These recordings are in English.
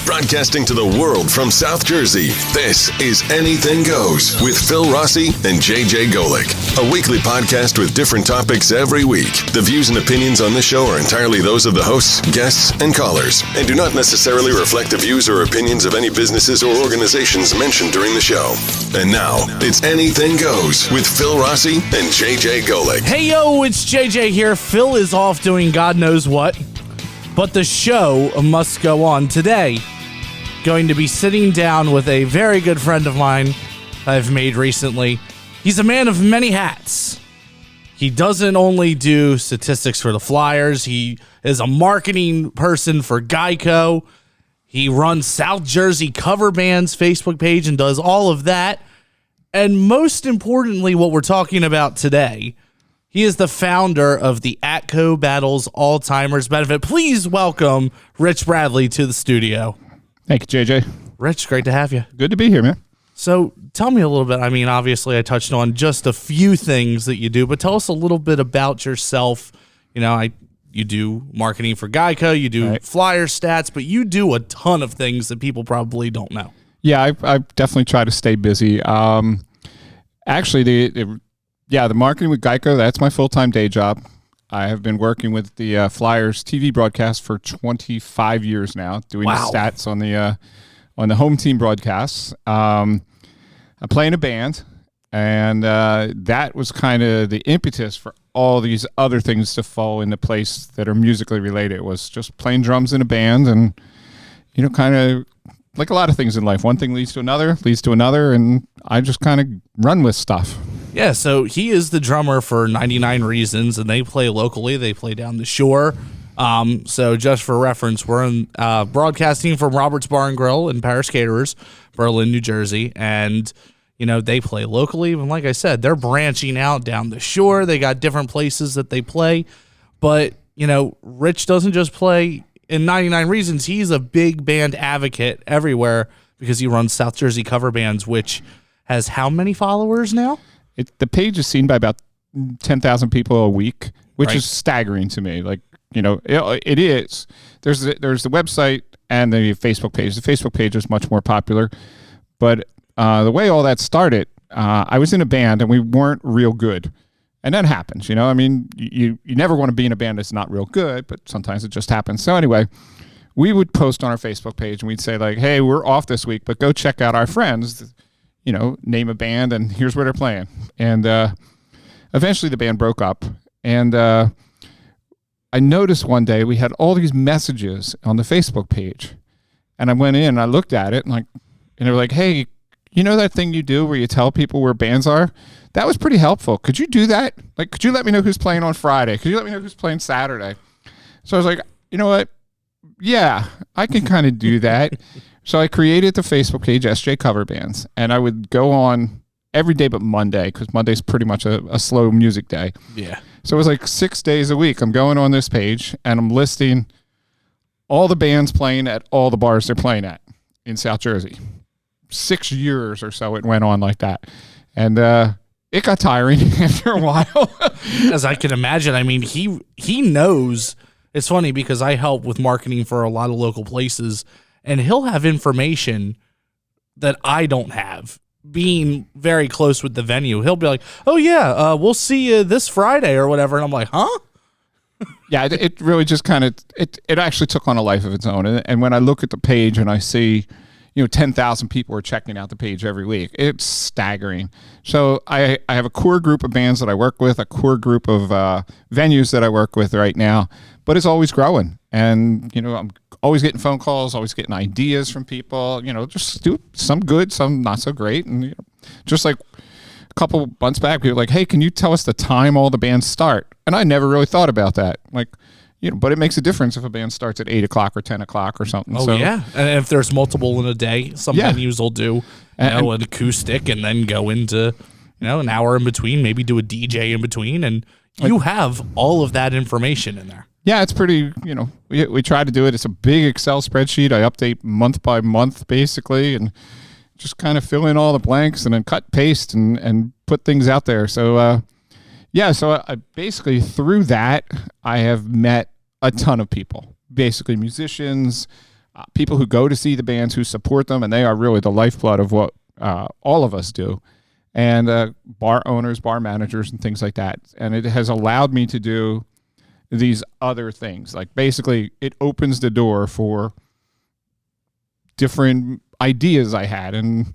Broadcasting to the world from South Jersey, this is Anything Goes with Phil Rossi and JJ Golick. A weekly podcast with different topics every week. The views and opinions on this show are entirely those of the hosts, guests, and callers, and do not necessarily reflect the views or opinions of any businesses or organizations mentioned during the show. And now, it's Anything Goes with Phil Rossi and JJ Golick. Hey, yo, it's JJ here. Phil is off doing God knows what, but the show must go on. Today, going to be sitting down with a very good friend of mine I've made recently. He's a man of many hats. He doesn't only do statistics for the Flyers. He is a marketing person for Geico. He runs South Jersey Cover Band's Facebook page and does all of that. And most importantly, what we're talking about today, he is the founder of the Atco Battles Alzheimer's Benefit. Please welcome Rich Bradley to the studio. Thank you, JJ. Rich, great to have you. Good to be here, man. So tell me a little bit. I mean, obviously I touched on just a few things that you do, but tell us a little bit about yourself. You know, you do marketing for Geico, you do Flyer stats, but you do a ton of things that people probably don't know. Yeah, I definitely try to stay busy. Actually, the marketing with Geico, that's my full-time day job. I have been working with the Flyers TV broadcast for 25 years now, doing the stats on the home team broadcasts. I play in a band, and that was kind of the impetus for all these other things to fall into place that are musically related. It was just playing drums in a band, and you know, kind of like a lot of things in life. One thing leads to another, and I just kind of run with stuff. Yeah, so he is the drummer for 99 Reasons, and they play locally. They play down the shore. So just for reference, we're in, broadcasting from Robert's Bar and Grill in Paris Caterers, Berlin, New Jersey. And, you know, they play locally. And like I said, they're branching out down the shore. They got different places that they play. But, you know, Rich doesn't just play in 99 Reasons. He's a big band advocate everywhere because he runs South Jersey Cover Bands, which has how many followers now? The page is seen by about 10,000 people a week, which is staggering to me. Like, you know, it is. There's the website and the Facebook page. The Facebook page is much more popular. But the way all that started, I was in a band and we weren't real good. And that happens, you know. I mean, you never want to be in a band that's not real good, but sometimes it just happens. So anyway, we would post on our Facebook page and we'd say like, hey, we're off this week, but go check out our friends. You know, name a band and here's where they're playing. And eventually the band broke up. And I noticed one day we had all these messages on the Facebook page. And I went in and I looked at it and they were like, hey, you know that thing you do where you tell people where bands are? That was pretty helpful. Could you do that? Like, could you let me know who's playing on Friday? Could you let me know who's playing Saturday? So I was like, you know what? Yeah, I can kind of do that. So I created the Facebook page, SJ Cover Bands, and I would go on every day but Monday, because Monday's pretty much a slow music day. Yeah. So it was like 6 days a week. I'm going on this page, and I'm listing all the bands playing at all the bars they're playing at in South Jersey. 6 years or so it went on like that. And it got tiring after a while. As I can imagine. I mean, he knows. It's funny because I help with marketing for a lot of local places, and he'll have information that I don't have. Being very close with the venue, he'll be like, oh, yeah, we'll see you this Friday or whatever. And I'm like, huh? Yeah, it really just kind of, it actually took on a life of its own. And when I look at the page and I see, you know, 10,000 people are checking out the page every week, it's staggering. So I have a core group of bands that I work with, a core group of venues that I work with right now, but it's always growing. And, you know, I'm always getting phone calls, always getting ideas from people, you know, just do some good, some not so great. And you know, just like a couple months back, people were like, hey, can you tell us the time all the bands start? And I never really thought about that. Like, you know, but it makes a difference if a band starts at 8 o'clock or 10 o'clock or something. Oh, so, yeah. And if there's multiple in a day, some venues will do, an acoustic and then go into, you know, an hour in between, maybe do a DJ in between. And you have all of that information in there. Yeah, it's pretty, you know, we try to do it. It's a big Excel spreadsheet. I update month by month, basically, and just kind of fill in all the blanks and then cut, paste, and put things out there. So, so I basically, through that, I have met a ton of people, basically musicians, people who go to see the bands, who support them, and they are really the lifeblood of what all of us do. And bar owners, bar managers, and things like that. And it has allowed me to do these other things. Like basically, it opens the door for different ideas I had, and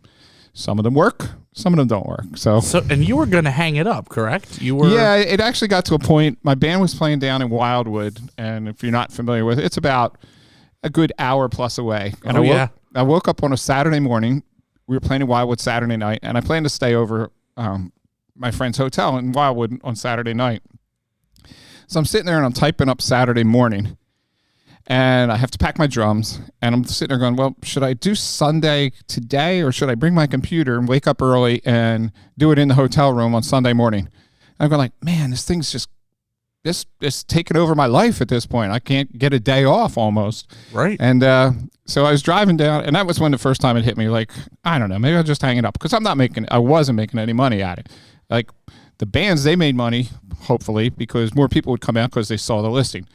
some of them work, some of them don't work. So and you were going to hang it up, correct? You were. Yeah, it actually got to a point. My band was playing down in Wildwood, and if you're not familiar with it, it's about a good hour plus away. And I woke up on a Saturday morning. We were playing in Wildwood Saturday night, and I planned to stay over my friend's hotel in Wildwood on Saturday night. So I'm sitting there and I'm typing up Saturday morning, and I have to pack my drums, and I'm sitting there going, well, should I do Sunday today, or should I bring my computer and wake up early and do it in the hotel room on Sunday morning? And I'm going like, man, this thing's just, this taking over my life at this point. I can't get a day off almost. Right. And so I was driving down, and that was when the first time it hit me, like, I don't know, maybe I'll just hang it up, because I wasn't making any money at it. Like, the bands, they made money, hopefully, because more people would come out because they saw the listing.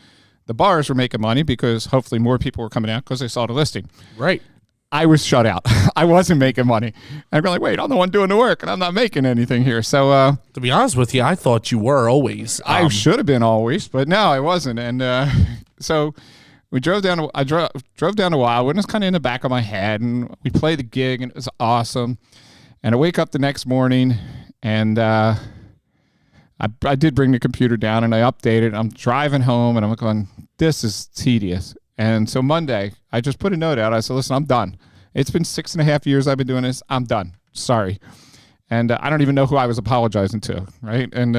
The bars were making money because hopefully more people were coming out because they saw the listing. Right. I was shut out. I wasn't making money. I'd be like, wait, I'm the one doing the work, and I'm not making anything here. So to be honest with you, I thought you were always. I should have been always, but no, I wasn't. And so we drove down. I drove down to Wildwood, and it was kind of in the back of my head, and we played the gig, and it was awesome. And I wake up the next morning, and I did bring the computer down, and I updated. I'm driving home, and I'm going, this is tedious. And so Monday, I just put a note out. I said, listen, I'm done. It's been 6.5 years I've been doing this. I'm done. Sorry. And I don't even know who I was apologizing to, right? And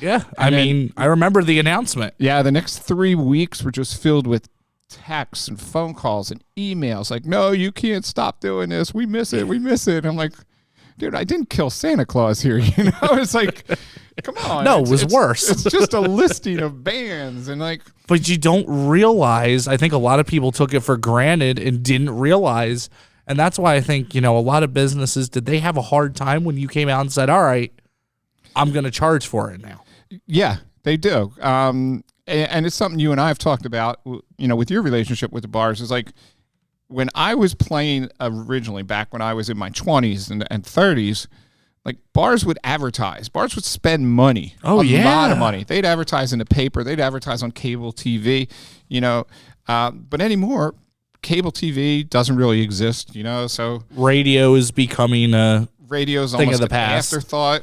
yeah, I mean, I remember the announcement. Yeah, the next 3 weeks were just filled with texts and phone calls and emails like, no, you can't stop doing this. We miss it. We miss it. I'm like, dude, I didn't kill Santa Claus here. You know, it's like, come on. No, it was worse. It's just a listing of bands and like. But you don't realize, I think a lot of people took it for granted and didn't realize. And that's why I think, a lot of businesses, did they have a hard time when you came out and said, all right, I'm going to charge for it now? Yeah, they do. And it's something you and I have talked about, with your relationship with the bars is like, when I was playing originally, back when I was in my 20s and 30s, like bars would advertise. Bars would spend money. Oh, a lot of money. They'd advertise in the paper. They'd advertise on cable TV, But anymore, cable TV doesn't really exist, so. Radio is becoming a radio's thing almost of the an past. afterthought,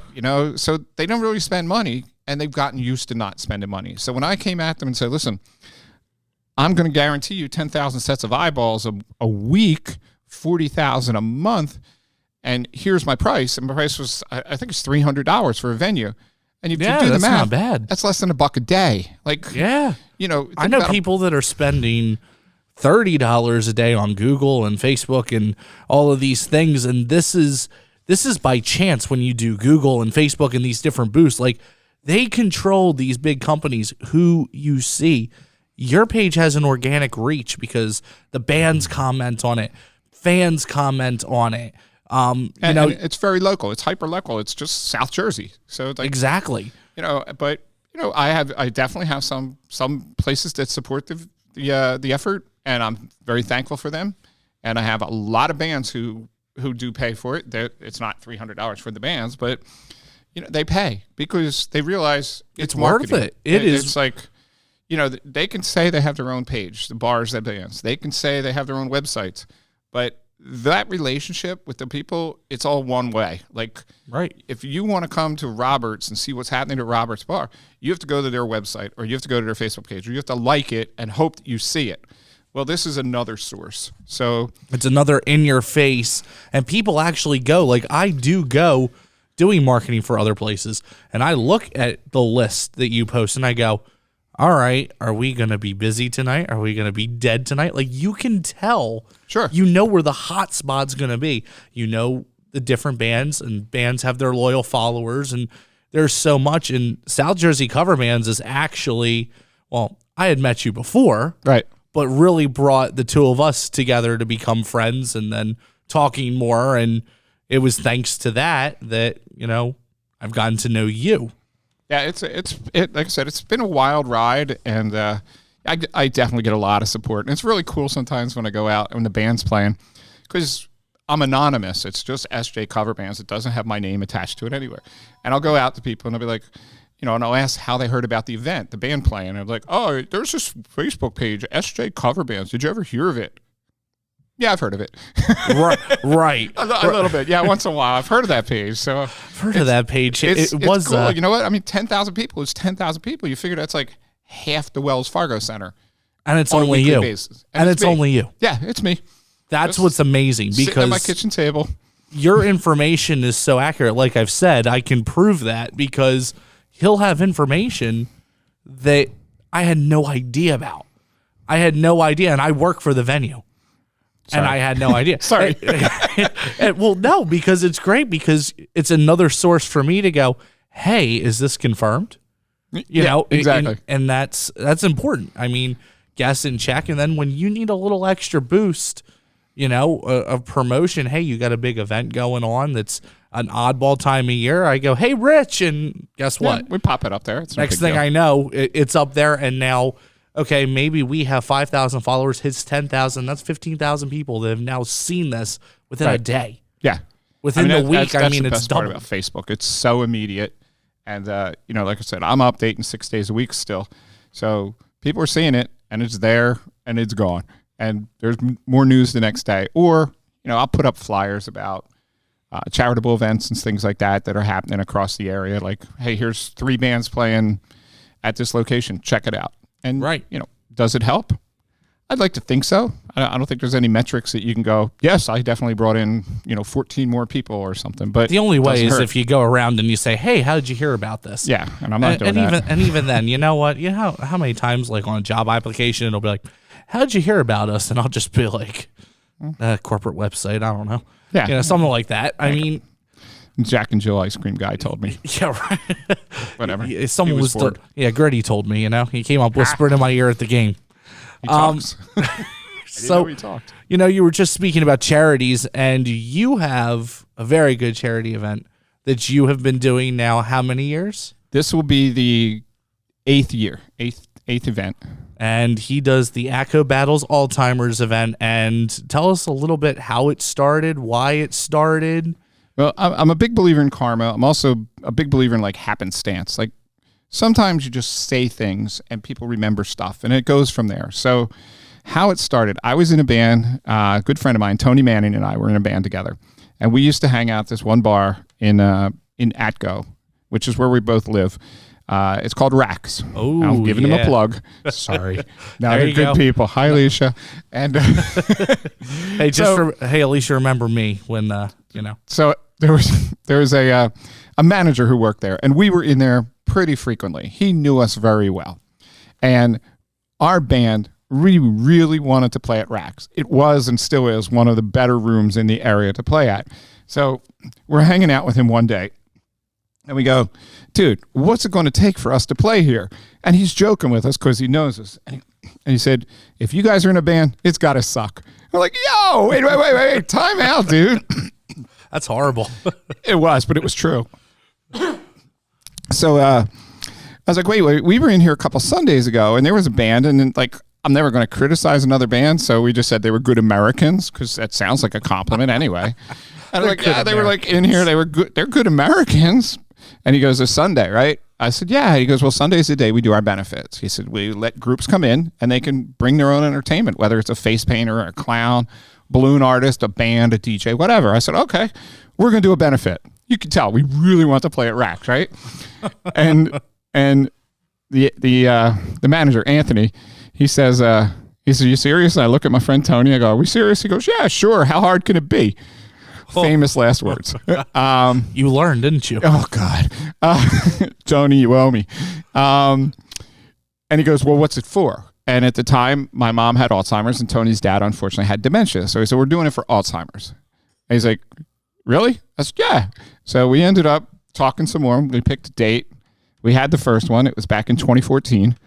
so they don't really spend money, and they've gotten used to not spending money. So when I came at them and said, listen, I'm going to guarantee you 10,000 sets of eyeballs a week, 40,000 a month, and here's my price. And my price was, I think it's $300 for a venue. And if you do the math, not bad. That's less than $1 a day. Like, yeah, I know people that are spending $30 a day on Google and Facebook and all of these things, and this is by chance when you do Google and Facebook and these different boosts. Like, they control these big companies who you see. Your page has an organic reach because the bands comment on it, fans comment on it. And it's very local. It's hyper local. It's just South Jersey. So it's like, exactly. But I definitely have some places that support the effort, and I'm very thankful for them. And I have a lot of bands who do pay for it. It's not $300 for the bands, but they pay because they realize it's worth it. It's like. They can say they have their own page, the bars, the bands. They can say they have their own websites. But that relationship with the people, it's all one way. Like, right. If you want to come to Roberts and see what's happening at Roberts Bar, you have to go to their website, or you have to go to their Facebook page, or you have to like it and hope that you see it. Well, this is another source. So it's another in your face. And people actually go. Like, I do go doing marketing for other places, and I look at the list that you post, and I go, all right, are we going to be busy tonight? Are we going to be dead tonight? Like, you can tell. Sure. You know where the hot spot's going to be. You know the different bands, and bands have their loyal followers, and there's so much. And South Jersey Cover Bands is actually, well, I had met you before. Right. But really brought the two of us together to become friends and then talking more. And it was thanks to that I've gotten to know you. Yeah, it's like I said, it's been a wild ride, and I definitely get a lot of support. And it's really cool sometimes when I go out and the band's playing because I'm anonymous. It's just SJ Cover Bands. It doesn't have my name attached to it anywhere. And I'll go out to people and I'll be like, and I'll ask how they heard about the event, the band playing. And I'm like, oh, there's this Facebook page, SJ Cover Bands. Did you ever hear of it? Yeah, I've heard of it. Right. A little bit. Yeah, once in a while. I've heard of that page. So I've heard of that page. It's cool. You know what? I mean, 10,000 people is 10,000 people. You figure that's like half the Wells Fargo Center. And it's only you. And it's only you. Yeah, it's me. That's what's amazing because sitting at my kitchen table. Your information is so accurate. Like I've said, I can prove that because he'll have information that I had no idea about. I had no idea, and I work for the venue. Sorry. And I had no idea. Sorry. Well, no, because it's great because it's another source for me to go, hey, is this confirmed? Exactly. And that's important. I mean, guess and check. And then when you need a little extra boost, of promotion, hey, you got a big event going on that's an oddball time of year. I go, hey, Rich. And guess what? Yeah, we pop it up there. It's next thing I know, it's up there. And now, okay, maybe we have 5,000 followers, hits 10,000. That's 15,000 people that have now seen this within a day. Yeah. Within the week, that's the it's best double. part about Facebook. It's so immediate. And, like I said, I'm updating 6 days a week still. So people are seeing it, and it's there, and it's gone. And there's more news the next day. Or, I'll put up flyers about charitable events and things like that are happening across the area. Like, hey, here's 3 bands playing at this location. Check it out. And, does it help? I'd like to think so. I don't think there's any metrics that you can go, yes, I definitely brought in, 14 more people or something. But the only way is if you go around and you say, hey, how did you hear about this? Yeah, and I'm not doing that. And even then, you know what? You know how many times, like on a job application, it'll be like, how did you hear about us? And I'll just be like, corporate website, I don't know. Yeah. Something like that. I mean, Jack and Jill ice cream guy told me. Yeah, right. Whatever. Someone was Gritty told me, he came up whispering in my ear at the game. He talks. So he talked. You were just speaking about charities, and you have a very good charity event that you have been doing now. How many years? This will be the 8th year, eighth event. And he does the Atco Battles Alzheimer's event. And tell us a little bit how it started, why it started. Well, I'm a big believer in karma. I'm also a big believer in happenstance. Like sometimes you just say things and people remember stuff, and it goes from there. So how it started, I was in a band, a good friend of mine, Tony Manning, and I were in a band together. And we used to hang out at this one bar in Atco, which is where we both live. It's called Racks. Oh, I'm giving them a plug. Sorry. Now they're good people. Hi, Alicia. And hey, Alicia, remember me when So there was a manager who worked there, and we were in there pretty frequently. He knew us very well, and our band really wanted to play at Racks. It was and still is one of the better rooms in the area to play at. So we're hanging out with him one day. And we go, dude, what's it going to take for us to play here? And he's joking with us because he knows us. And he said, if you guys are in a band, it's got to suck. We're like, yo, wait, time out, dude. That's horrible. It was, but it was true. So I was like, wait, we were in here a couple Sundays ago, and there was a band, and then, I'm never going to criticize another band, so we just said they were good Americans, because that sounds like a compliment anyway. And they were in here, they were good, they're good Americans. And he goes, it's Sunday, right? I said, yeah. He goes, well, Sunday's the day we do our benefits. He said, we let groups come in and they can bring their own entertainment, whether it's a face painter, a clown, balloon artist, a band, a DJ, whatever. I said, okay, we're going to do a benefit. You can tell we really want to play at Racks, right? and the manager, Anthony, he says, you serious? And I look at my friend Tony. I go, are we serious? He goes, yeah, sure. How hard can it be? Famous last words. You learned, didn't you? Oh, God. Tony, you owe me. And he goes, well, what's it for? And at the time, my mom had Alzheimer's, and Tony's dad, unfortunately, had dementia. So he said, we're doing it for Alzheimer's. And he's like, really? I said, yeah. So we ended up talking some more. We picked a date. We had the first one. It was back in 2014.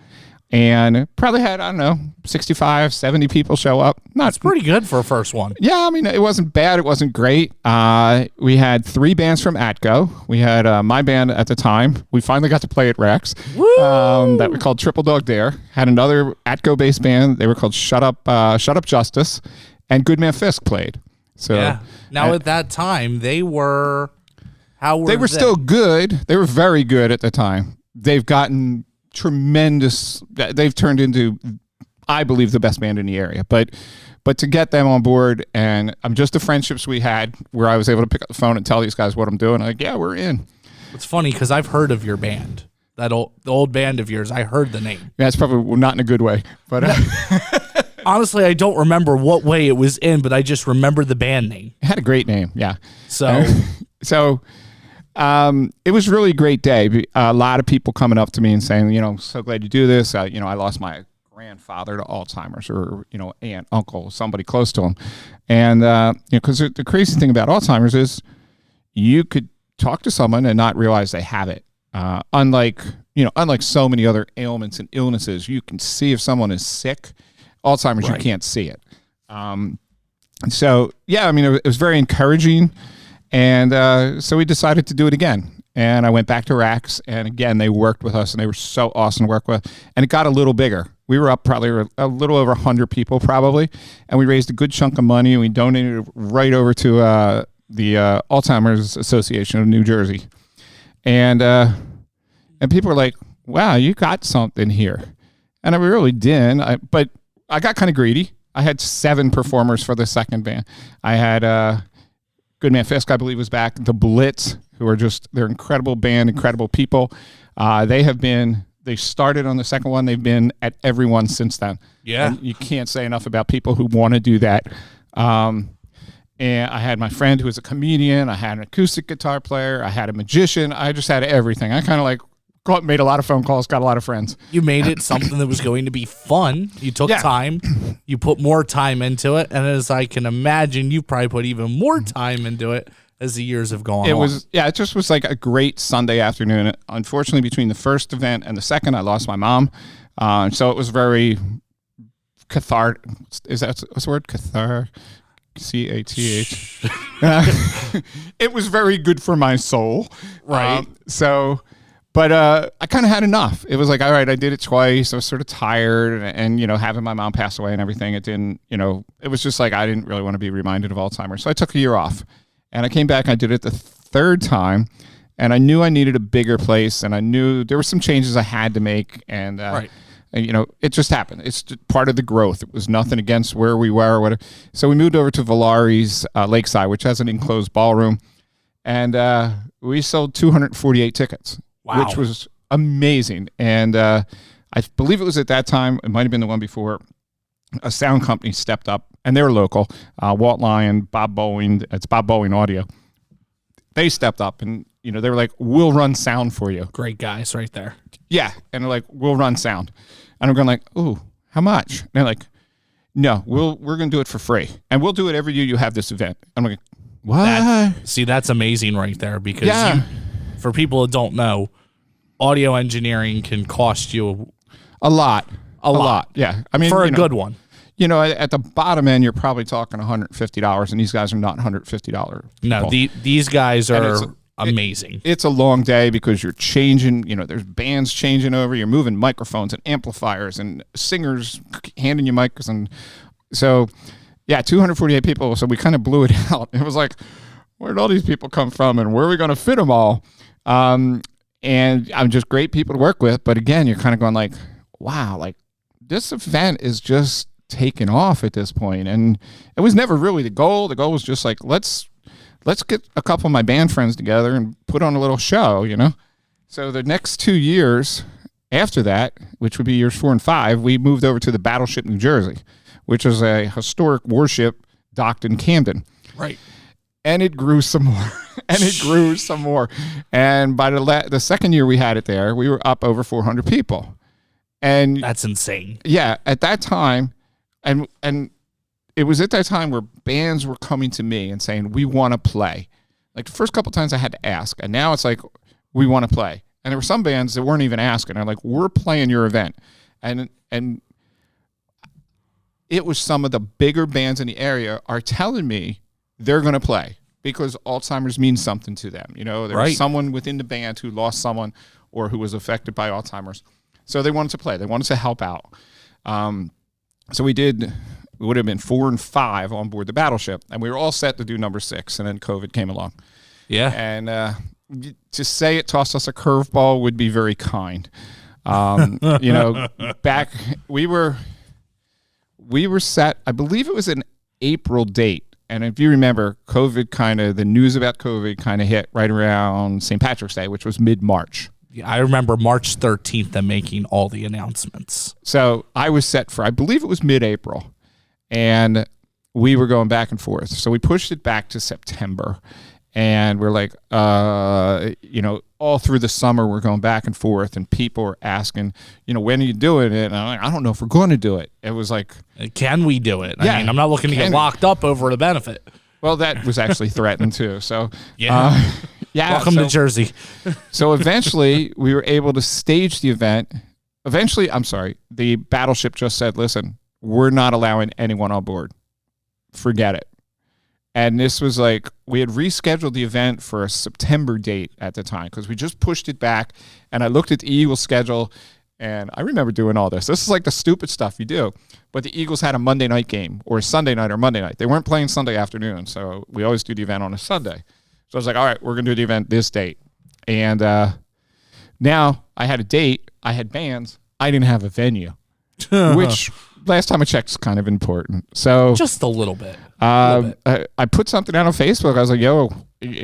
and probably had, I don't know, 65, 70 people show up. That's pretty good for a first one. Yeah, I mean, it wasn't bad. It wasn't great. We had 3 bands from Atco. We had my band at the time. We finally got to play at Rex. That we called Triple Dog Dare. Had another Atco-based band. They were called Shut Up Justice. And Goodman Fisk played. So yeah. Now, at that time, they were... How were they? They were still good. They were very good at the time. They've gotten... tremendous. They've turned into, I believe, the best band in the area. But to get them on board, and just the friendships we had, where I was able to pick up the phone and tell these guys what I'm doing. Like, yeah, we're in. It's funny because I've heard of your band, the old band of yours. I heard the name. Yeah, it's probably not in a good way, but honestly, I don't remember what way it was in, but I just remember the band name. It had a great name. Yeah. So. It was really a great day. A lot of people coming up to me and saying, so glad you do this. I lost my grandfather to Alzheimer's, or, aunt, uncle, somebody close to him. And, because the crazy thing about Alzheimer's is you could talk to someone and not realize they have it. Unlike so many other ailments and illnesses, you can see if someone is sick. Alzheimer's, right. You can't see it. So, yeah, I mean, it was very encouraging. And so we decided to do it again. And I went back to Rax, and again, they worked with us, and they were so awesome to work with. And it got a little bigger. We were up probably a little over 100 people probably, and we raised a good chunk of money, and we donated it right over to the Alzheimer's Association of New Jersey. And people were like, wow, you got something here. And I really didn't, but I got kind of greedy. I had 7 performers for the second band. I had... Goodman Fisk, I believe, was back. The Blitz, who are they're incredible band, incredible people. They started on the second one. They've been at every one since then. Yeah. And you can't say enough about people who want to do that. And I had my friend who was a comedian. I had an acoustic guitar player. I had a magician. I just had everything. I kind of made a lot of phone calls, got a lot of friends. You made it something that was going to be fun. You took time. You put more time into it. And as I can imagine, you probably put even more time into it as the years have gone on. It just was like a great Sunday afternoon. Unfortunately, between the first event and the second, I lost my mom. So it was very cathartic. What's the word? Cathar. C-A-T-H. It was very good for my soul. Right. But I kind of had enough. It was like, all right, I did it twice. I was sort of tired, and having my mom pass away and everything, it didn't, it was just like I didn't really want to be reminded of Alzheimer's. So I took a year off, and I came back. I did it the third time, and I knew I needed a bigger place, and I knew there were some changes I had to make, and right. And, it just happened. It's just part of the growth. It was nothing against where we were or whatever. So we moved over to Valari's Lakeside, which has an enclosed ballroom, and we sold 248 tickets. Wow. Which was amazing. And I believe it was at that time, it might have been the one before, a sound company stepped up, and they were local. Walt Lyon, Bob Boeing, it's Bob Boeing Audio. They stepped up, and they were like, we'll run sound for you. Great guys right there. Yeah. And they're like, we'll run sound. And I'm going like, ooh, how much? And they're like, no, we're going to do it for free. And we'll do it every year you have this event. I'm like, what? That's amazing right there, because for people that don't know, audio engineering can cost you a lot. Yeah. I mean, for a good one. At the bottom end, you're probably talking $150, and these guys are not $150. No, these guys are amazing. It's a long day because you're changing, there's bands changing over, you're moving microphones and amplifiers and singers handing you mics. And so, 248 people. So we kind of blew it out. It was like, where did all these people come from, and where are we going to fit them all? And I'm just great people to work with. But again, you're kind of going like, wow, like this event is just taking off at this point. And it was never really the goal. The goal was just like, let's get a couple of my band friends together and put on a little show, So the next 2 years after that, which would be years 4 and 5, we moved over to the Battleship, New Jersey, which is a historic warship docked in Camden. Right. And it grew some more. And by the second year we had it there, we were up over 400 people. And that's insane. Yeah, at that time, and it was at that time where bands were coming to me and saying, we want to play. Like the first couple times I had to ask, and now it's like, we want to play. And there were some bands that weren't even asking. I'm like, we're playing your event. and it was some of the bigger bands in the area are telling me they're going to play because Alzheimer's means something to them. You know, there's someone within the band who lost someone or who was affected by Alzheimer's. So they wanted to play. They wanted to help out. So we would have been 4 and 5 on board the Battleship, and we were all set to do number 6, and then COVID came along. Yeah. And to say it tossed us a curveball would be very kind. You know, back we were set, I believe it was an April date. And if you remember, the news about COVID kind of hit right around St. Patrick's Day, which was mid-March. Yeah, I remember March 13th them making all the announcements. So I was set for, I believe it was mid-April, and we were going back and forth. So we pushed it back to September, and we're like, you know, all through the summer we're going back and forth, and people are asking, you know, when are you doing it? And I'm like, I don't know if we're going to do it. It was like, can we do it? Yeah, I mean, I'm not looking to get locked up over the benefit. Well, that was actually threatened too. So yeah. Welcome to Jersey. So eventually we were able to stage the event. The Battleship just said, listen, we're not allowing anyone on board. Forget it. And this was like, we had rescheduled the event for a September date at the time because we just pushed it back. And I looked at the Eagles schedule, and I remember doing all this. This is like the stupid stuff you do. But the Eagles had a Monday night game, or a Sunday night or Monday night. They weren't playing Sunday afternoon, so we always do the event on a Sunday. So I was like, all right, we're going to do the event this date. And now I had a date. I had bands. I didn't have a venue, which last time I checked is kind of important. So just a little bit. I put something out on Facebook. I was like, yo,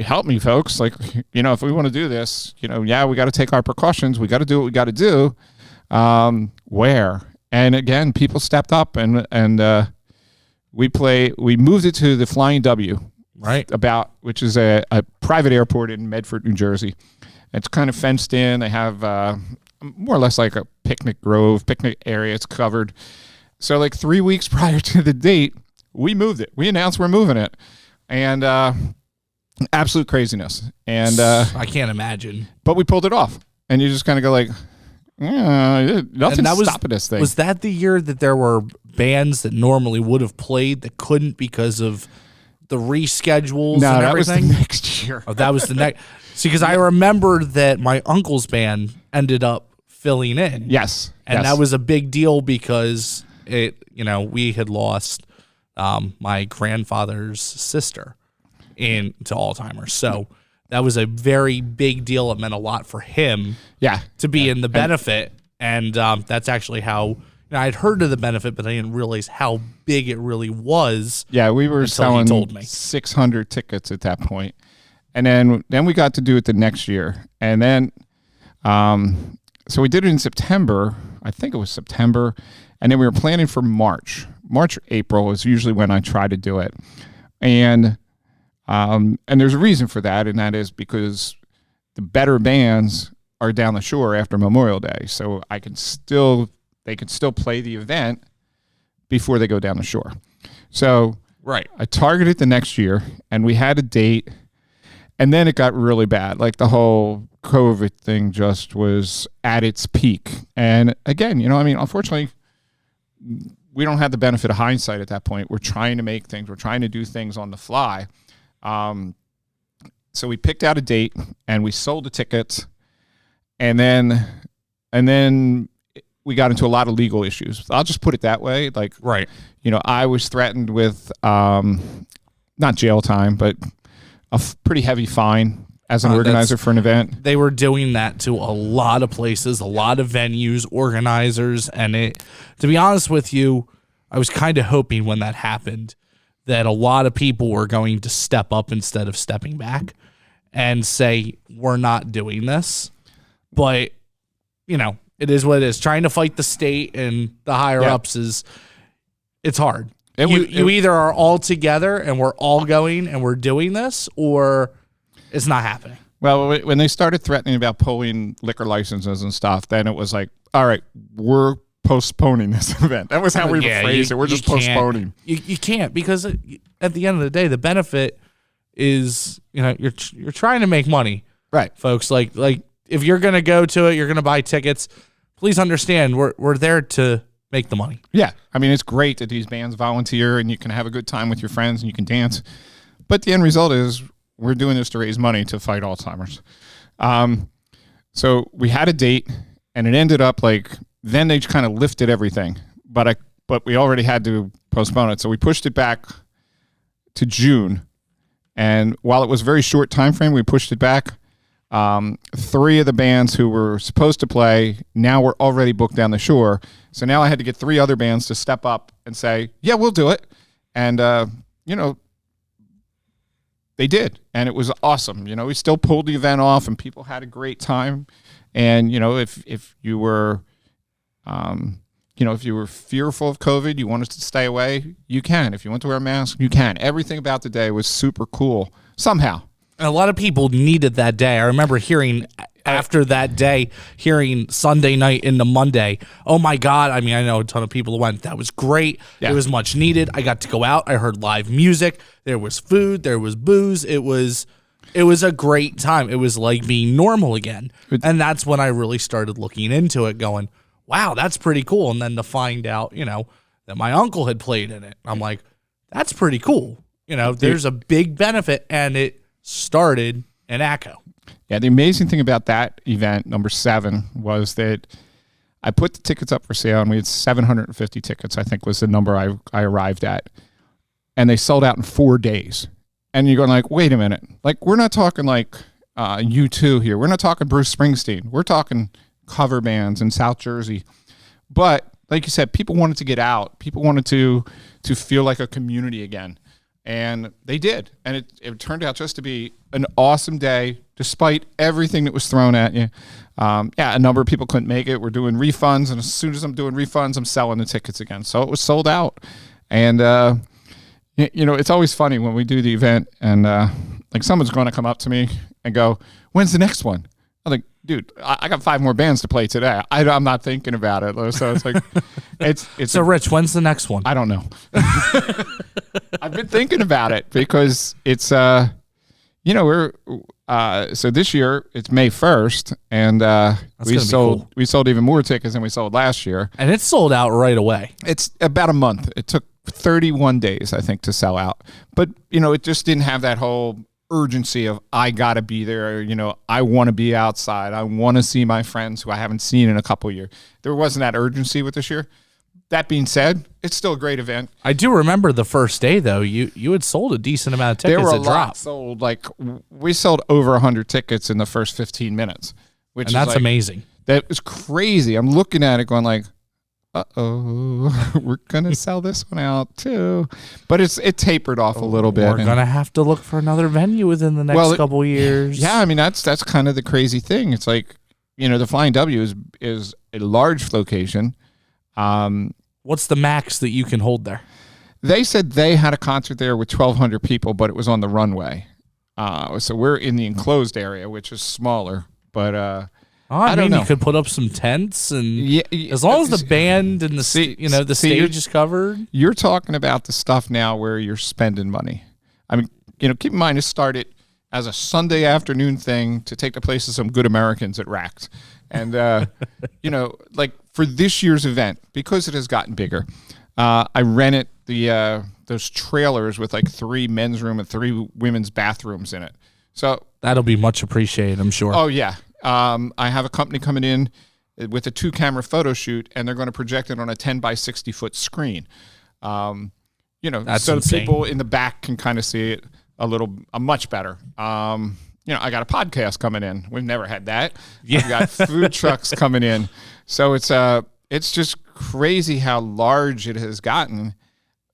help me, folks. Like, you know, if we want to do this, you know, yeah, we got to take our precautions. We got to do what we got to do. Where? And again, people stepped up and we moved it to the Flying W. Right. Which is a private airport in Medford, New Jersey. It's kind of fenced in. They have more or less like a picnic area. It's covered. So like 3 weeks prior to the date, we moved it. We announced we're moving it. And absolute craziness. And I can't imagine. But we pulled it off. And you just kind of go like, nothing's stopping this thing. Was that the year that there were bands that normally would have played that couldn't because of the reschedules and everything? No, that was the next year. Oh, that was the next. See, because I remember that my uncle's band ended up filling in. Yes. And that was a big deal because we had lost my grandfather's sister to Alzheimer's. So that was a very big deal. It meant a lot for him to be in the benefit. And that's actually how I'd heard of the benefit, but I didn't realize how big it really was. Yeah, we were selling 600 tickets at that point. And then we got to do it the next year. And then, so we did it in September. I think it was September. And then we were planning for March. March or April is usually when I try to do it. And there's a reason for that, and that is because the better bands are down the shore after Memorial Day. So they can still play the event before they go down the shore. So I targeted the next year, and we had a date, and then it got really bad. Like the whole COVID thing just was at its peak. And again, unfortunately, we don't have the benefit of hindsight at that point. We're trying to make things. We're trying to do things on the fly. So we picked out a date, and we sold the tickets, and then we got into a lot of legal issues. I'll just put it that way. I was threatened with not jail time, but a pretty heavy fine as an organizer for an event. They were doing that to a lot of places, a lot of venues, organizers, and to be honest with you, I was kind of hoping when that happened that a lot of people were going to step up instead of stepping back and say, we're not doing this. But, it is what it is. Trying to fight the state and the higher ups it's hard. You either are all together and we're all going and we're doing this, or it's not happening. Well, when they started threatening about pulling liquor licenses and stuff, then it was like, all right, we're postponing this event. That was how we phrased it. We're just postponing. You can't, because at the end of the day, the benefit is, you're trying to make money. Right. Folks, like if you're going to go to it, you're going to buy tickets. please understand we're there to make the money. Yeah. I mean, it's great that these bands volunteer and you can have a good time with your friends and you can dance. But the end result is we're doing this to raise money to fight Alzheimer's. So we had a date, and it ended up like, then they kind of lifted everything. But we already had to postpone it. So we pushed it back to June. And while it was a very short time frame, we pushed it back. 3 of the bands who were supposed to play now were already booked down the shore. So now I had to get 3 other bands to step up and say, yeah, we'll do it. And, they did. And it was awesome. We still pulled the event off and people had a great time. And, if you were, if you were fearful of COVID, you wanted to stay away, you can. If you want to wear a mask, you can. Everything about the day was super cool somehow. A lot of people needed that day. I remember hearing after that day, hearing Sunday night into Monday, oh my God. I mean, I know a ton of people who went. That was great. Yeah. It was much needed. I got to go out. I heard live music. There was food. There was booze. It was a great time. It was like being normal again. And that's when I really started looking into it, going, wow, that's pretty cool. And then to find out, that my uncle had played in it. I'm like, that's pretty cool. There's a big benefit, and it started in Atco. Yeah, the amazing thing about that event, number 7, was that I put the tickets up for sale, and we had 750 tickets, I think was the number I arrived at. And they sold out in 4 days. And you're going like, wait a minute. Like, we're not talking like U2 here. We're not talking Bruce Springsteen. We're talking cover bands in South Jersey. But like you said, people wanted to get out. People wanted to feel like a community again. And they did. And it turned out just to be an awesome day, despite everything that was thrown at you. A number of people couldn't make it. We're doing refunds. And as soon as I'm doing refunds, I'm selling the tickets again. So it was sold out. And, it's always funny when we do the event and like someone's going to come up to me and go, when's the next one? I'm like, dude, I got 5 more bands to play today. I'm not thinking about it. So it's like, it's. So Rich, when's the next one? I don't know. I've been thinking about it because it's, we're, so this year it's May 1st and we sold even more tickets than we sold last year. And it's sold out right away. It's about a month. It took 31 days, I think, to sell out. But, it just didn't have that whole urgency of I gotta be there, I want to be outside, I want to see my friends who I haven't seen in a couple of years. There wasn't that urgency with this year. That being said, it's still a great event. I do remember the first day though, you had sold a decent amount of tickets. There were a lot sold. Like we sold over 100 tickets in the first 15 minutes, and that's amazing. That was crazy. I'm looking at it going like, we're gonna sell this one out too, but it tapered off a little bit. We're gonna have to look for another venue within the next couple years. Yeah, I mean that's kind of the crazy thing. It's like the Flying W is a large location. What's the max that you can hold there? They said they had a concert there with 1,200 people, but it was on the runway. So we're in the enclosed area, which is smaller, but. I mean, you could put up some tents, and as long as the band and the stage is covered. You're talking about the stuff now where you're spending money. I mean, keep in mind, it started as a Sunday afternoon thing to take the place of some good Americans at Racked. And, like for this year's event, because it has gotten bigger, I rented those trailers with like 3 men's room and 3 women's bathrooms in it. So that'll be much appreciated, I'm sure. Oh, yeah. I have a company coming in with a 2-camera photo shoot, and they're going to project it on a 10 by 60 foot screen. That's so insane. People in the back can kind of see it much better. I got a podcast coming in. We've never had that. Yeah. We've got food trucks coming in. So it's just crazy how large it has gotten.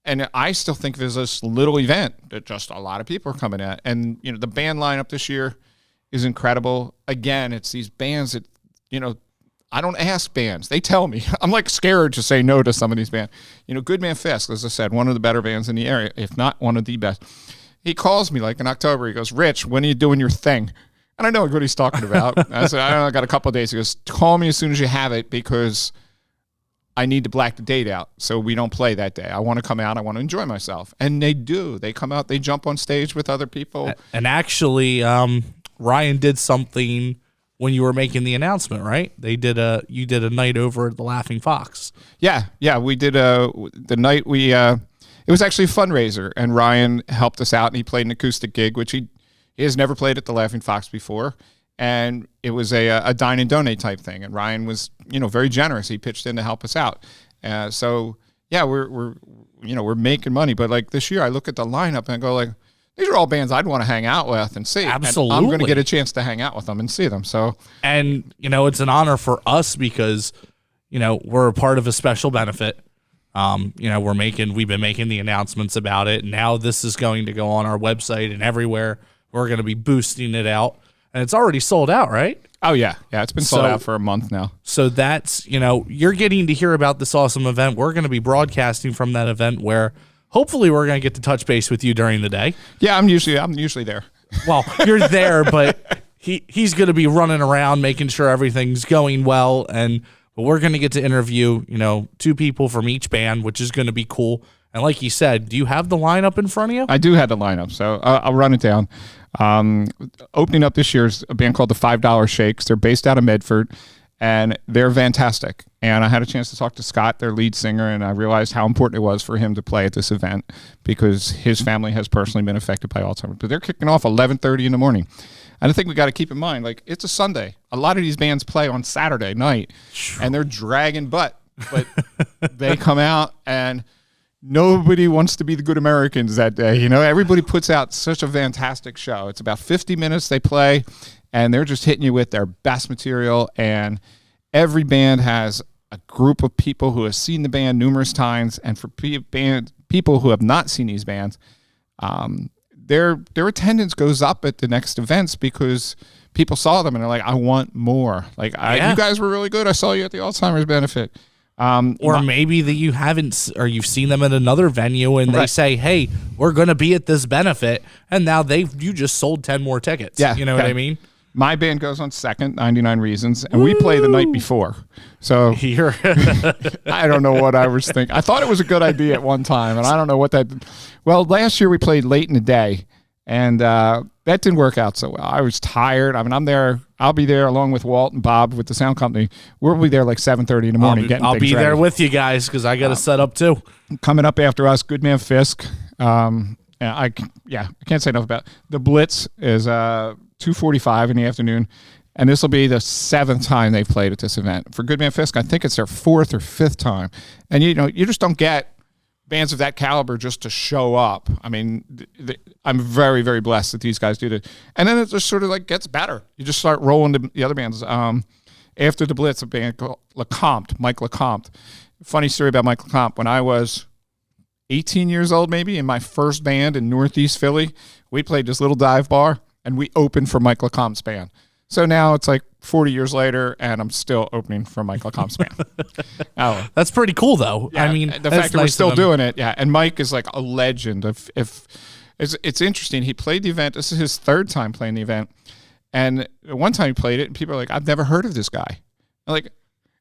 And I still think there's this little event that just a lot of people are coming at. And, the band lineup this year is incredible. Again, it's these bands that, I don't ask bands. They tell me. I'm like scared to say no to some of these bands. Goodman Fisk, as I said, one of the better bands in the area, if not one of the best. He calls me like in October. He goes, Rich, when are you doing your thing? And I know what he's talking about. I said, I got a couple of days. He goes, call me as soon as you have it because I need to black the date out so we don't play that day. I want to come out. I want to enjoy myself. And they do. They come out. They jump on stage with other people. And actually, Ryan did something when you were making the announcement, right? You did a night over at the Laughing Fox. Yeah, we did the night it was actually a fundraiser, and Ryan helped us out, and he played an acoustic gig, which he has never played at the Laughing Fox before, and it was a dine and donate type thing, and Ryan was very generous. He pitched in to help us out. So yeah, we're making money, but like this year I look at the lineup and I go like, these are all bands I'd want to hang out with and see. Absolutely. And I'm going to get a chance to hang out with them and see them. So, and it's an honor for us because we're a part of a special benefit. We've been making the announcements about it, and now this is going to go on our website and everywhere. We're going to be boosting it out, and it's already sold out, right? Oh yeah, it's been sold out for a month now. So that's you're getting to hear about this awesome event. We're going to be broadcasting from that event where hopefully we're going to get to touch base with you during the day. Yeah, I'm usually there. Well, you're there, but he's going to be running around making sure everything's going well, and we're going to get to interview, 2 people from each band, which is going to be cool. And like you said, do you have the lineup in front of you? I do have the lineup, so I'll run it down. Opening up this year is a band called the $5 Shakes. They're based out of Medford, and they're fantastic. And I had a chance to talk to Scott, their lead singer, and I realized how important it was for him to play at this event because his family has personally been affected by Alzheimer's. But they're kicking off 11:30 in the morning. And I think we got to keep in mind, like, it's a Sunday. A lot of these bands play on Saturday night, and they're dragging butt. But they come out, and nobody wants to be the good Americans that day. Everybody puts out such a fantastic show. It's about 50 minutes they play, and they're just hitting you with their best material. And every band has a group of people who have seen the band numerous times. And for people who have not seen these bands, their attendance goes up at the next events because people saw them and they're like, I want more. Like, you guys were really good. I saw you at the Alzheimer's benefit. Or maybe that you haven't, or you've seen them at another venue and they say, hey, we're going to be at this benefit. And now you just sold 10 more tickets. Yeah. You know what I mean? My band goes on second, 99 Reasons, and we play the night before. So I don't know what I was thinking. I thought it was a good idea at one time, and I don't know what that. Well, last year we played late in the day, and that didn't work out so well. I was tired. I mean, I'm there. I'll be there along with Walt and Bob with the sound company. We'll be there like 7:30 in the morning. I'll be there with you guys because I got to set up too. Coming up after us, Goodman Fisk. I can't say enough about it. The Blitz is 2:45 in the afternoon, and this will be the 7th time they've played at this event. For Goodman Fisk, I think it's their 4th or 5th time. And you just don't get bands of that caliber just to show up. I mean, I'm very, very blessed that these guys do that. And then it just sort of like gets better. You just start rolling the other bands. After the Blitz, a band called Mike LeCompte. Funny story about Mike LeCompte. When I was 18 years old, maybe, in my first band in Northeast Philly, we played this little dive bar, and we opened for Mike LeCompte's band. So now it's like 40 years later, and I'm still opening for Mike LeCompte's band. That's pretty cool, though. Yeah, I mean, the fact that we're still doing it, yeah. And Mike is like a legend. If it's interesting, he played the event. This is his 3rd time playing the event, and one time he played it, and people are like, "I've never heard of this guy." I'm like,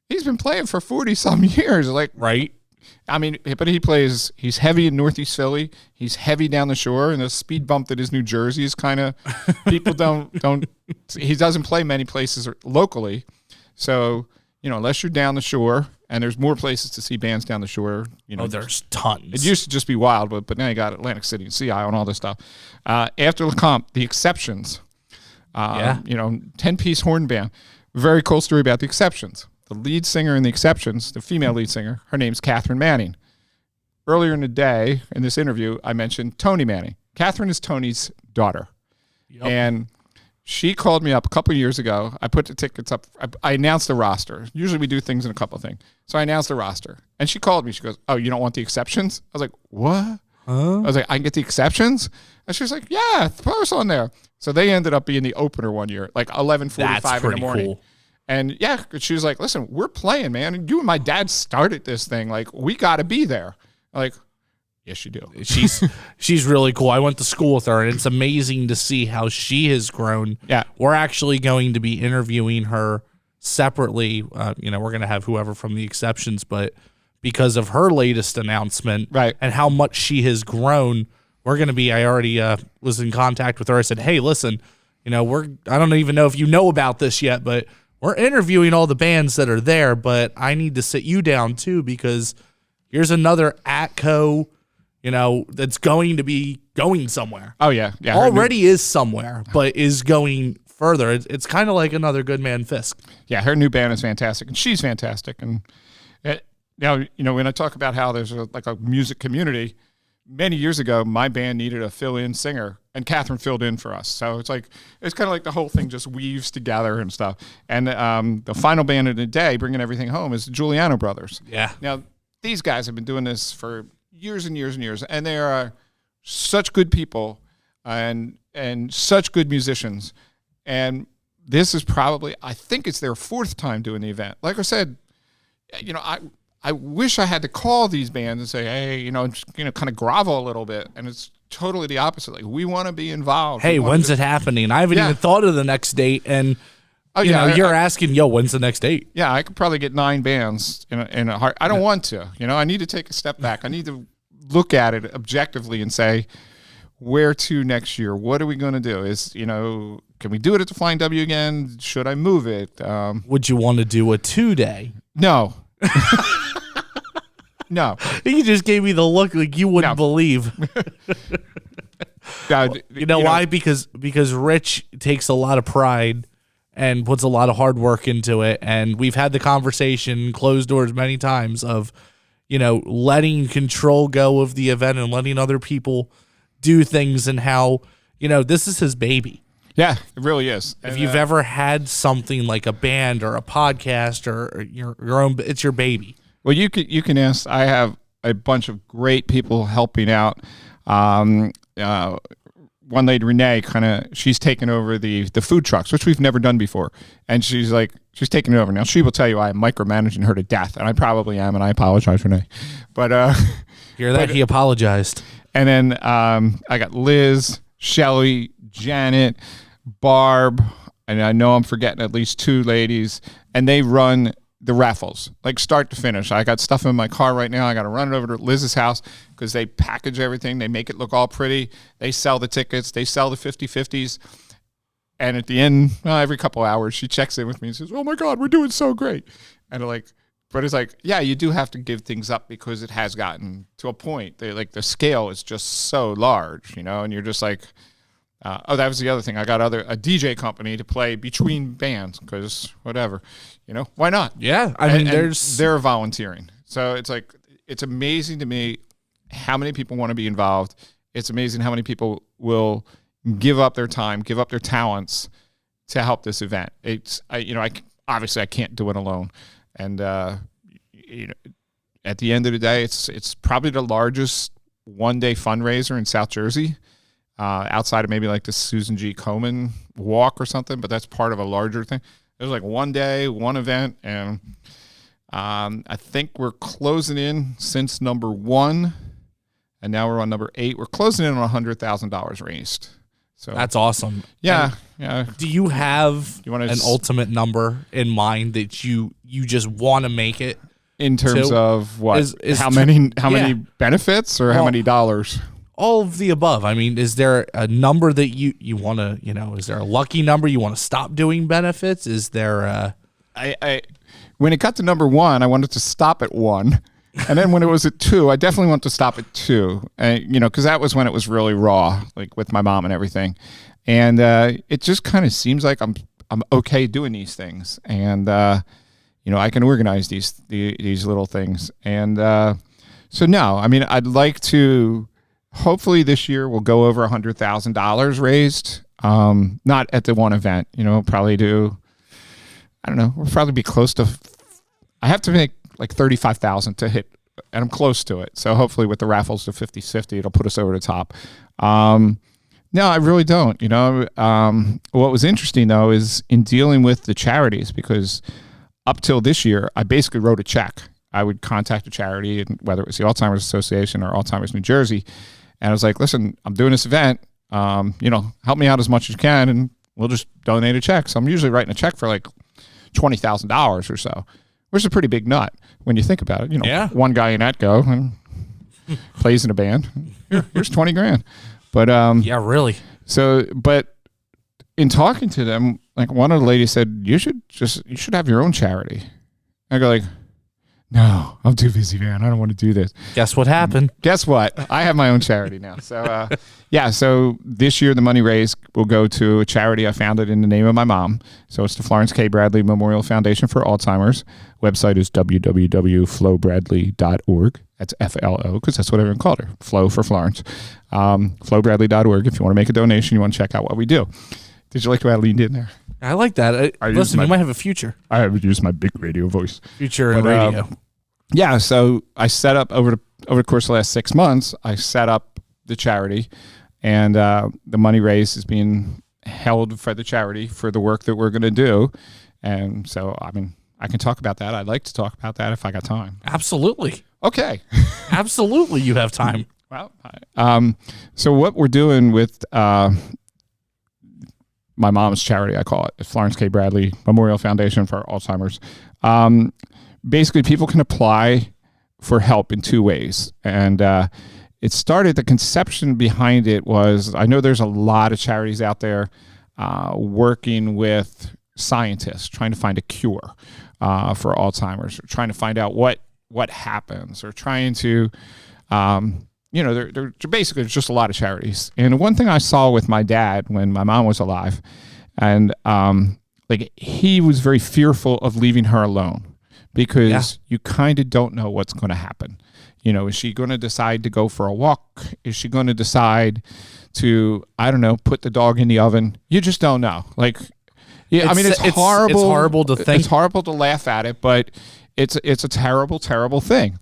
he's been playing for 40-some years, like, right? I mean, but he's heavy in Northeast Philly. He's heavy down the shore, and the speed bump that is New Jersey is kind of, people don't, he doesn't play many places locally. So, unless you're down the shore, and there's more places to see bands down the shore. There's tons. It used to just be wild, but now you got Atlantic City and Sea Isle and all this stuff. After LeCompte, The Exceptions, 10-piece horn band. Very cool story about The Exceptions. The lead singer in The Exceptions, the female lead singer, her name's Catherine Manning. Earlier in the day, in this interview, I mentioned Tony Manning. Catherine is Tony's daughter. Yep. And she called me up a couple of years ago. I put the tickets up. I announced the roster. Usually we do things in a couple of things. So I announced the roster. And she called me. She goes, "Oh, you don't want The Exceptions?" I was like, "What?" Huh? I was like, "I can get The Exceptions?" And she was like, "Yeah, throw us on there." So they ended up being the opener one year, like 11:45 in the morning. Cool. And yeah, she was like, "Listen, we're playing, man. You and my dad started this thing. Like, we got to be there." I'm like, yes, you do. She's really cool. I went to school with her, and it's amazing to see how she has grown. Yeah. We're actually going to be interviewing her separately. We're going to have whoever from The Exceptions, but because of her latest announcement, right, and how much she has grown, we're going to be, I already was in contact with her. I said, "Hey, listen, I don't even know if you know about this yet, but we're interviewing all the bands that are there, but I need to sit you down too, because here's another Atco, that's going to be going somewhere. Oh, yeah. Yeah. Already is somewhere, but is going further. It's kind of like another Good Man Fisk. Yeah, her new band is fantastic, and she's fantastic. And now, when I talk about how there's a music community, many years ago, my band needed a fill-in singer, and Catherine filled in for us. So it's kind of like the whole thing just weaves together and stuff. And the final band of the day, bringing everything home, is the Giuliano Brothers. Yeah. Now, these guys have been doing this for years and years and years, and they are such good people and such good musicians. And this is probably, I think it's their fourth time doing the event. Like I said, I wish I had to call these bands and say, hey, kind of grovel a little bit. And it's totally the opposite. Like, we want to be involved. Hey, when's it happening? I haven't even thought of the next date. And, you're asking, when's the next date? Yeah, I could probably get 9 bands in a heart. I don't want to. I need to take a step back. I need to look at it objectively and say, where to next year? What are we going to do? Can we do it at the Flying W again? Should I move it? Would you want to do a 2-day? No. No. You just gave me the look like you wouldn't believe. Why? Because Rich takes a lot of pride and puts a lot of hard work into it. And we've had the conversation, closed doors, many times of, letting control go of the event and letting other people do things, and how, this is his baby. Yeah, it really is. If you've ever had something like a band or a podcast or your own, it's your baby. Well, you can ask. I have a bunch of great people helping out. One lady, Renee, she's taken over the food trucks, which we've never done before, and she's taking it over now. She will tell you I am micromanaging her to death, and I probably am, and I apologize, Renee. But hear that? He apologized. And then I got Liz, Shelly, Janet, Barb, and I know I'm forgetting at least 2 ladies, and they run the raffles, like start to finish. I got stuff in my car right now. I got to run it over to Liz's house because they package everything. They make it look all pretty. They sell the tickets. They sell the 50/50s. And at the end, every couple hours, she checks in with me and says, oh my God, we're doing so great. And but it's like, yeah, you do have to give things up because it has gotten to a point. The scale is just so large, and you're just like, that was the other thing. I got a DJ company to play between bands because whatever, why not? Yeah, they're volunteering. So it's amazing to me how many people want to be involved. It's amazing how many people will give up their time, give up their talents to help this event. Obviously I can't do it alone. And at the end of the day, it's probably the largest one-day fundraiser in South Jersey, outside of maybe like the Susan G. Komen walk or something, but that's part of a larger thing. There's one day, one event, and I think we're closing in since number 1, and now we're on number 8. We're closing in on $100,000 raised. So that's awesome. Yeah, yeah. Do you have an ultimate number in mind that you just want to make it? In terms of what? How many benefits or how many dollars? All of the above. I mean, is there a number that you want to, is there a lucky number you want to stop doing benefits? Is there when it got to number 1, I wanted to stop at 1. And then when it was at 2, I definitely want to stop at 2. Because that was when it was really raw, like with my mom and everything. And it just kind of seems like I'm okay doing these things. And I can organize these little things. And so no, I mean, I'd like to. Hopefully this year we'll go over $100,000 raised. Not at the one event, probably do. I don't know. We'll probably be close to. I have to make like 35,000 to hit, and I'm close to it. So hopefully with the raffles to 50/50, it'll put us over the top. No, I really don't. What was interesting though is in dealing with the charities, because up till this year, I basically wrote a check. I would contact a charity, and whether it was the Alzheimer's Association or Alzheimer's New Jersey, and I was like, "Listen, I'm doing this event. Help me out as much as you can, and we'll just donate a check." So I'm usually writing a check for like $20,000 or so, which is a pretty big nut when you think about it. Yeah. One guy in Atco and plays in a band. Here's $20,000. But yeah, really. So, but in talking to them, like one of the ladies said, you should have your own charity. I go like, no, I'm too busy, man. I don't want to do this. Guess what happened? Guess what? I have my own charity now. So, so this year the money raised will go to a charity I founded in the name of my mom. So it's the Florence K. Bradley Memorial Foundation for Alzheimer's. Website is www.flowbradley.org. That's FLO, because that's what everyone called her. Flo for Florence. Flowbradley.org. If you want to make a donation, you want to check out what we do. Did you like the way I leaned in there? I like that. Listen, you might have a future. I have used my big radio voice. Future in radio. Yeah, so I set up over the course of the last 6 months, I set up the charity, and the money raised is being held for the charity for the work that we're going to do. And so, I mean, I can talk about that. I'd like to talk about that if I got time. Absolutely. Okay. Absolutely, you have time. Well, so what we're doing with my mom's charity, I call it, the Florence K. Bradley Memorial Foundation for Alzheimer's. Basically, people can apply for help in 2 ways. And it started, the conception behind it was, I know there's a lot of charities out there working with scientists, trying to find a cure for Alzheimer's, or trying to find out what happens, or trying to, they're basically, there's just a lot of charities. And one thing I saw with my dad when my mom was alive, and he was very fearful of leaving her alone, because you kind of don't know what's going to happen. Is she going to decide to go for a walk? Is she going to decide to, I don't know, put the dog in the oven? You just don't know. It's horrible. It's horrible to think. It's horrible to laugh at it, but it's a terrible, terrible thing.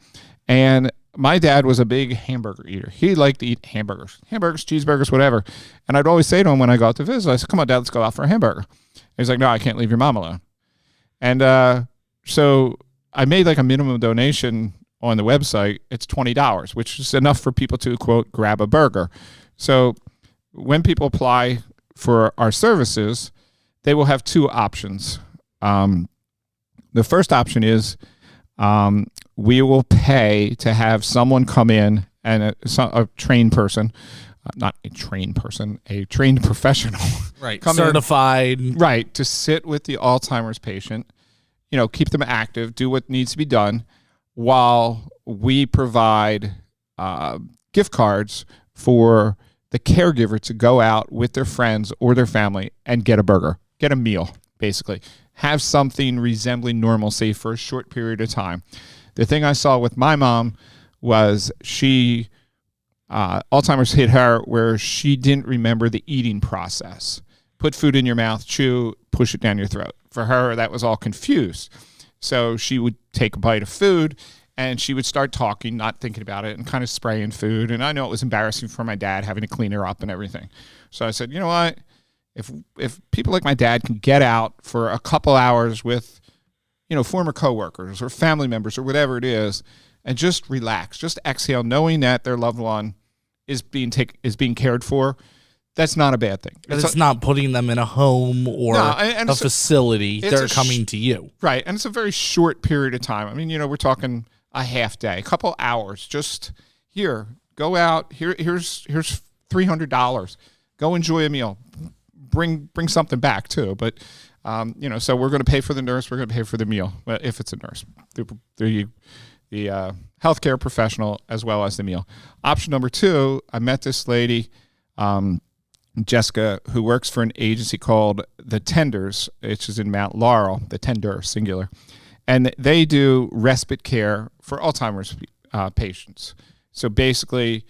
And my dad was a big hamburger eater. He liked to eat hamburgers, cheeseburgers, whatever. And I'd always say to him when I got to visit, I said, come on, Dad, let's go out for a hamburger. He's like, no, I can't leave your mom alone. And so I made like a minimum donation on the website. It's $20, which is enough for people to, quote, grab a burger. So when people apply for our services, they will have 2 options. The first option is we will pay to have someone come in, and a trained person, not a trained person, a trained professional. Right, certified. Right, to sit with the Alzheimer's patient, keep them active, do what needs to be done, while we provide gift cards for the caregiver to go out with their friends or their family and get a burger, get a meal, basically. Have something resembling normalcy for a short period of time. The thing I saw with my mom was Alzheimer's hit her where she didn't remember the eating process. Put food in your mouth, chew, push it down your throat. For her, that was all confused. So she would take a bite of food and she would start talking, not thinking about it, and kind of spraying food. And I know it was embarrassing for my dad having to clean her up and everything. So I said, you know what? If people like my dad can get out for a couple hours with, former coworkers or family members or whatever it is, and just relax, just exhale, knowing that their loved one is being cared for, that's not a bad thing. It's not putting them in a home or a facility. They're coming to you. Right. And it's a very short period of time. I mean, we're talking a half day, a couple hours. Just here, go out. Here's $300. Go enjoy a meal. Bring something back too. But, so we're going to pay for the nurse. We're going to pay for the meal. Well, if it's a nurse, the healthcare professional, as well as the meal. Option number 2, I met this lady, Jessica, who works for an agency called The Tenders, which is in Mount Laurel, The Tender, singular. And they do respite care for Alzheimer's patients. So basically,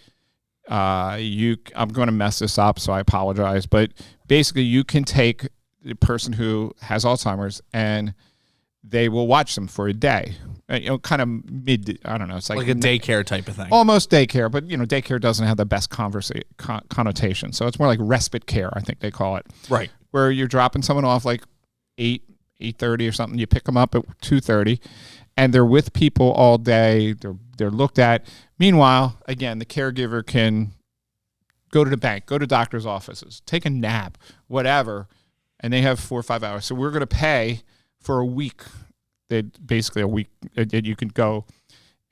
I'm going to mess this up, so I apologize. But basically, you can take the person who has Alzheimer's and they will watch them for a day. Kind of I don't know. It's like a daycare type of thing. Almost daycare, but daycare doesn't have the best connotation. So it's more like respite care, I think they call it. Right. Where you're dropping someone off like 8:30 or something. You pick them up at 2:30, and they're with people all day. They're looked at. Meanwhile, again, the caregiver can go to the bank, go to doctor's offices, take a nap, whatever, and they have 4 or 5 hours. So we're going to pay for a week. Basically a week that you can go,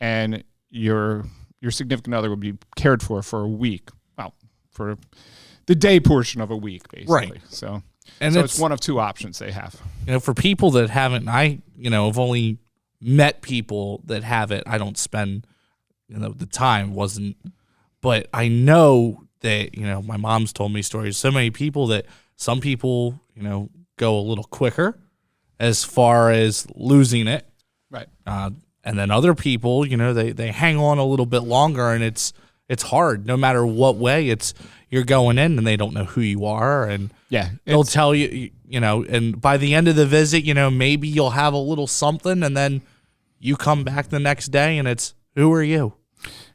and your significant other will be cared for a week. Well, for the day portion of a week, basically. Right. So And so it's one of two options they have. For people that haven't, have only met people that have it. I don't spend, the time but I know that, my mom's told me stories. So many people that some people, go a little quicker as far as losing it. Right. And then other people, they hang on a little bit longer, and it's hard no matter what way you're going in, and they don't know who you are. And they'll tell you, and by the end of the visit, maybe you'll have a little something, and then you come back the next day and it's, who are you?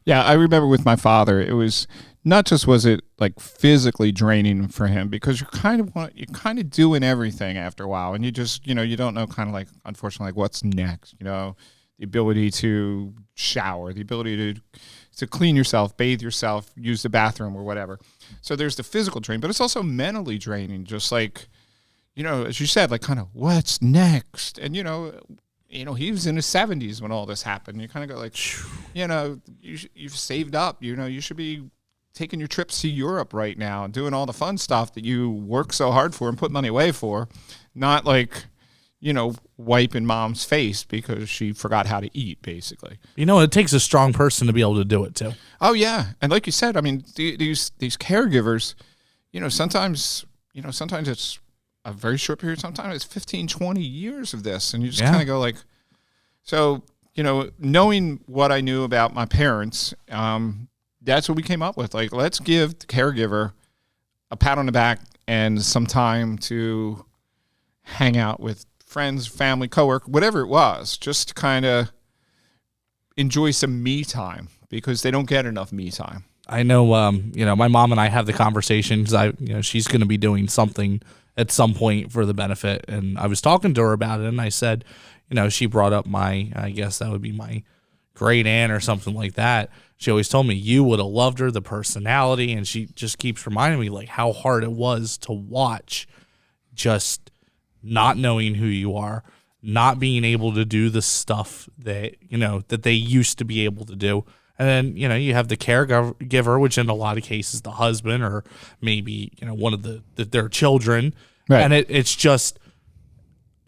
Yeah, I remember with my father, it was not just was it like physically draining for him, because you're kind of doing everything after a while, and you just, you don't know kind of like, unfortunately, like what's next, the ability to shower, the ability to clean yourself, bathe yourself, use the bathroom or whatever. So there's the physical drain, but it's also mentally draining, just like, as you said, like kind of what's next. And, he was in his 70s when all this happened. You kind of go like, you've saved up, you should be taking your trips to Europe right now and doing all the fun stuff that you work so hard for and put money away for, not like, wiping mom's face because she forgot how to eat, basically. It takes a strong person to be able to do it too. Oh yeah. And like you said, I mean, these caregivers, sometimes it's a very short period. Sometimes it's 15, 20 years of this. And you just kind of go like, so, knowing what I knew about my parents, that's what we came up with. Like, let's give the caregiver a pat on the back and some time to hang out with friends, family, coworker, whatever it was, just to kind of enjoy some me time, because they don't get enough me time. I know, my mom and I have the conversations. She's going to be doing something at some point for the benefit. And I was talking to her about it, and I said, she brought up I guess that would be my great aunt or something like that. She always told me, you would have loved her, the personality. And she just keeps reminding me like how hard it was to watch, just not knowing who you are, not being able to do the stuff that, that they used to be able to do. And then, you have the caregiver, which in a lot of cases, the husband or maybe, one of their children. Right. And it's just,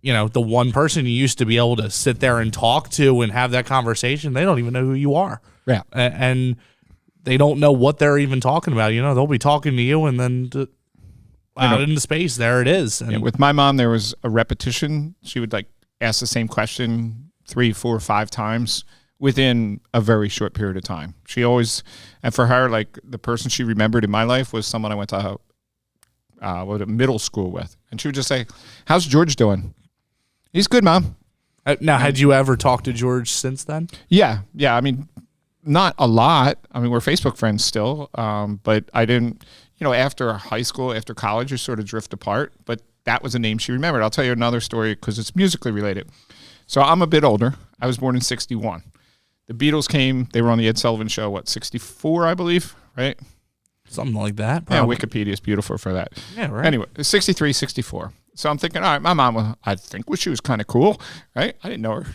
the one person you used to be able to sit there and talk to and have that conversation, they don't even know who you are. Yeah. And they don't know what they're even talking about. They'll be talking to you, and then out into space, there it is. And with my mom, there was a repetition. She would like ask the same question 3, 4, 5 times within a very short period of time. She always, and for her, like the person she remembered in my life was someone I went to middle school with. And she would just say, how's George doing? He's good, Mom. Now, had you ever talked to George since then? Yeah. I mean, not a lot. I mean, we're Facebook friends still, but I didn't, after high school, after college, you sort of drift apart. But that was a name she remembered. I'll tell you another story because it's musically related. So I'm a bit older. I was born in 1961. The Beatles came. They were on the Ed Sullivan Show, 1964, I believe, right? Something like that. Probably. Yeah, Wikipedia is beautiful for that. Yeah, right. Anyway, 1963, 1964. So I'm thinking, all right, my mom, I think she was kind of cool, right? I didn't know her.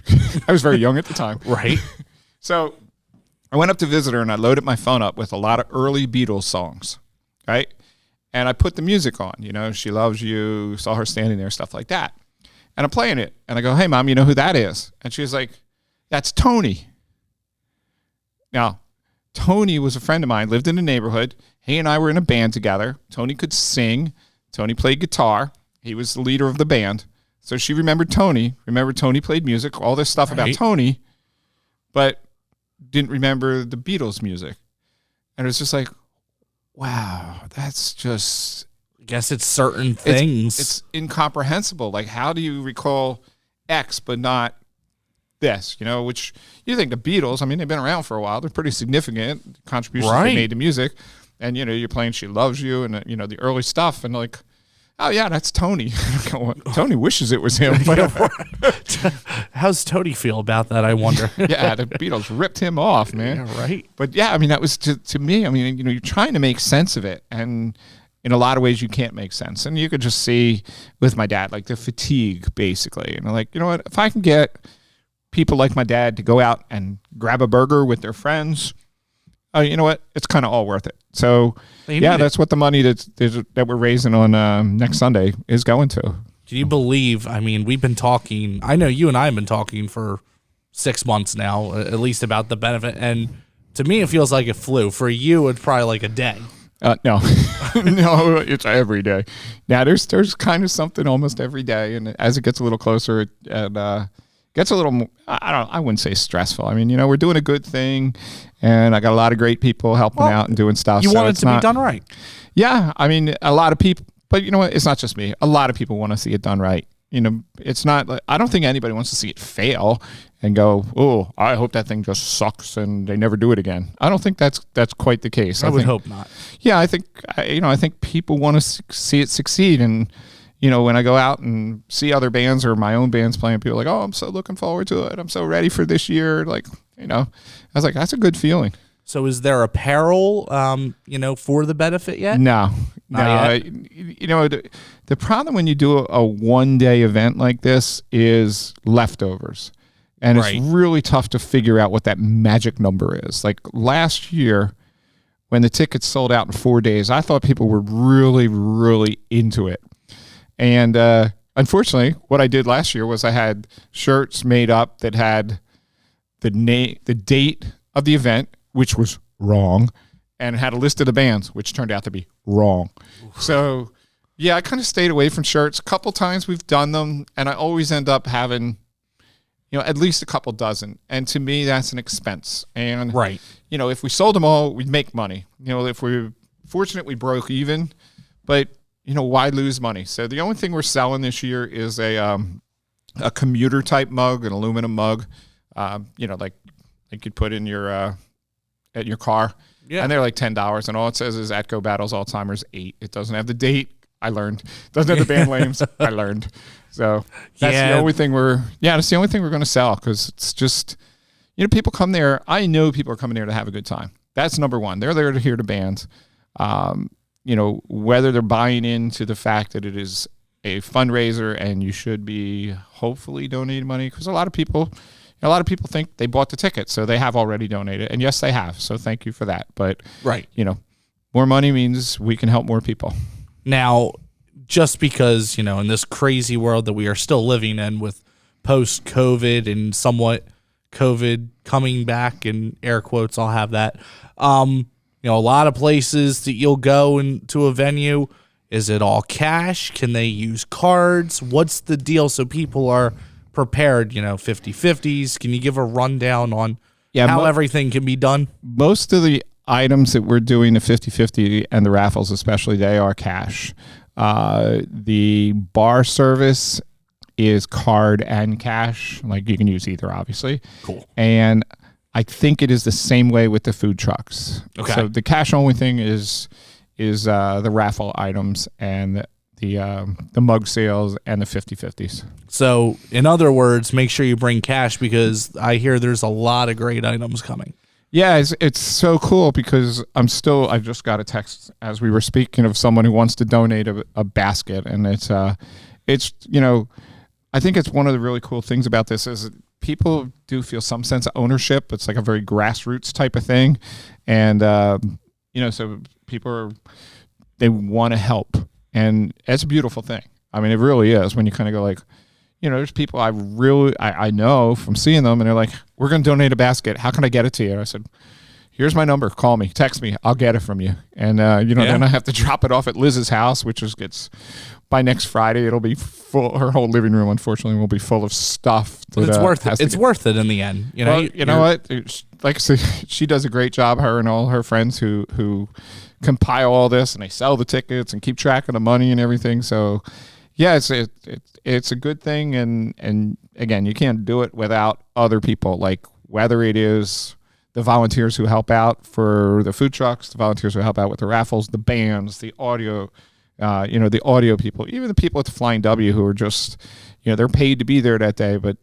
I was very young at the time. Right. So I went up to visit her, and I loaded my phone up with a lot of early Beatles songs, right? And I put the music on, She Loves You, saw her standing there, stuff like that. And I'm playing it. And I go, hey, Mom, you know who that is? And she was like, that's Tony. Now, Tony was a friend of mine, lived in the neighborhood. He and I were in a band together. Tony could sing. Tony played guitar. He was the leader of the band. So she remembered Tony. Remembered Tony played music, all this stuff about Tony, but didn't remember the Beatles music. And it was just like, wow, that's just... I guess it's certain things. It's incomprehensible. Like, how do you recall X but not this? Which you think the Beatles, I mean, they've been around for a while. They're pretty significant contributions they made to music. And, you're playing She Loves You and, the early stuff. And like, oh, yeah, that's Tony. Tony wishes it was him. How's Tony feel about that, I wonder? Yeah, the Beatles ripped him off, man. Yeah, right. But, yeah, I mean, that was to me, I mean, you're trying to make sense of it. And in a lot of ways, you can't make sense. And you could just see with my dad, like the fatigue, basically. And like, you know what, if I can get people like my dad to go out and grab a burger with their friends, you know what? It's kind of all worth it. So, that's what the money that we're raising on next Sunday is going to. Can you believe, I mean, we've been talking, I know you and I have been talking for 6 months now, at least about the benefit, and to me it feels like it flew. For you, it's probably like a day. No, no, it's every day. Now there's kind of something almost every day, and as it gets a little closer, it gets a little more, I wouldn't say stressful. I mean, we're doing a good thing, and I got a lot of great people helping out and doing stuff. You want it to be done right. Yeah, I mean, a lot of people, but you know what? It's not just me. A lot of people want to see it done right. It's not like, I don't think anybody wants to see it fail and go, oh, I hope that thing just sucks and they never do it again. I don't think that's quite the case. I would hope not. Yeah, I think people want to see it succeed. And, when I go out and see other bands or my own bands playing, people are like, oh, I'm so looking forward to it. I'm so ready for this year. Like, I was like, that's a good feeling. So is there apparel, for the benefit yet? No. Not yet. The problem when you do a one-day event like this is leftovers. And It's really tough to figure out what that magic number is. Like last year, when the tickets sold out in 4 days, I thought people were really, really into it. And unfortunately, what I did last year was I had shirts made up that had the date of the event, which was wrong, and had a list of the bands, which turned out to be wrong. So, yeah, I kind of stayed away from shirts. A couple times we've done them, and I always end up having, at least a couple dozen. And to me, that's an expense. And, if we sold them all, we'd make money. If we're fortunate, we broke even. But, why lose money? So the only thing we're selling this year is a commuter-type mug, an aluminum mug, like you'd put in your car. Yeah. And they're like $10, and all it says is Atco battles Alzheimer's 8. It doesn't have the date. I learned. Doesn't have the band names. I learned. So that's the only thing that's the only thing we're going to sell, because it's just, people come there. I know people are coming there to have a good time. That's number one. They're there to hear the bands. Whether they're buying into the fact that it is a fundraiser and you should be hopefully donating money, because a lot of people think they bought the ticket, so they have already donated. And yes, they have. So thank you for that. But, more money means we can help more people. Now, just because, in this crazy world that we are still living in with post-COVID and somewhat COVID coming back, in air quotes, I'll have that. A lot of places that you'll go into a venue, is it all cash? Can they use cards? What's the deal so people are prepared, 50-50s? Can you give a rundown on how everything can be done? Most of the items that we're doing, the 50-50 and the raffles especially, they are cash. The bar service is card and cash. Like, you can use either, obviously. Cool. And I think it is the same way with the food trucks. Okay. So the cash only thing is the raffle items and the mug sales and the 50-50s. So, in other words, make sure you bring cash, because I hear there's a lot of great items coming. Yeah, it's so cool, because I just got a text as we were speaking of someone who wants to donate a basket, and it's I think it's one of the really cool things about this is that people do feel some sense of ownership. It's like a very grassroots type of thing, and so people they want to help. And it's a beautiful thing. I mean, it really is, when you kind of go like, there's people I know from seeing them, and they're like, we're going to donate a basket. How can I get it to you? And I said, here's my number. Call me, text me. I'll get it from you. And, then I have to drop it off at Liz's house, which gets by next Friday. It'll be full. Her whole living room, unfortunately, will be full of stuff. But it's worth it. It's worth it in the end. You know what? Like I said, she does a great job, her and all her friends who compile all this, and they sell the tickets and keep track of the money and everything. So, yeah, it's a good thing, and again, you can't do it without other people. Like, whether it is the volunteers who help out for the food trucks, the volunteers who help out with the raffles, the bands, the audio, the audio people, even the people at the Flying W who are just, they're paid to be there that day, but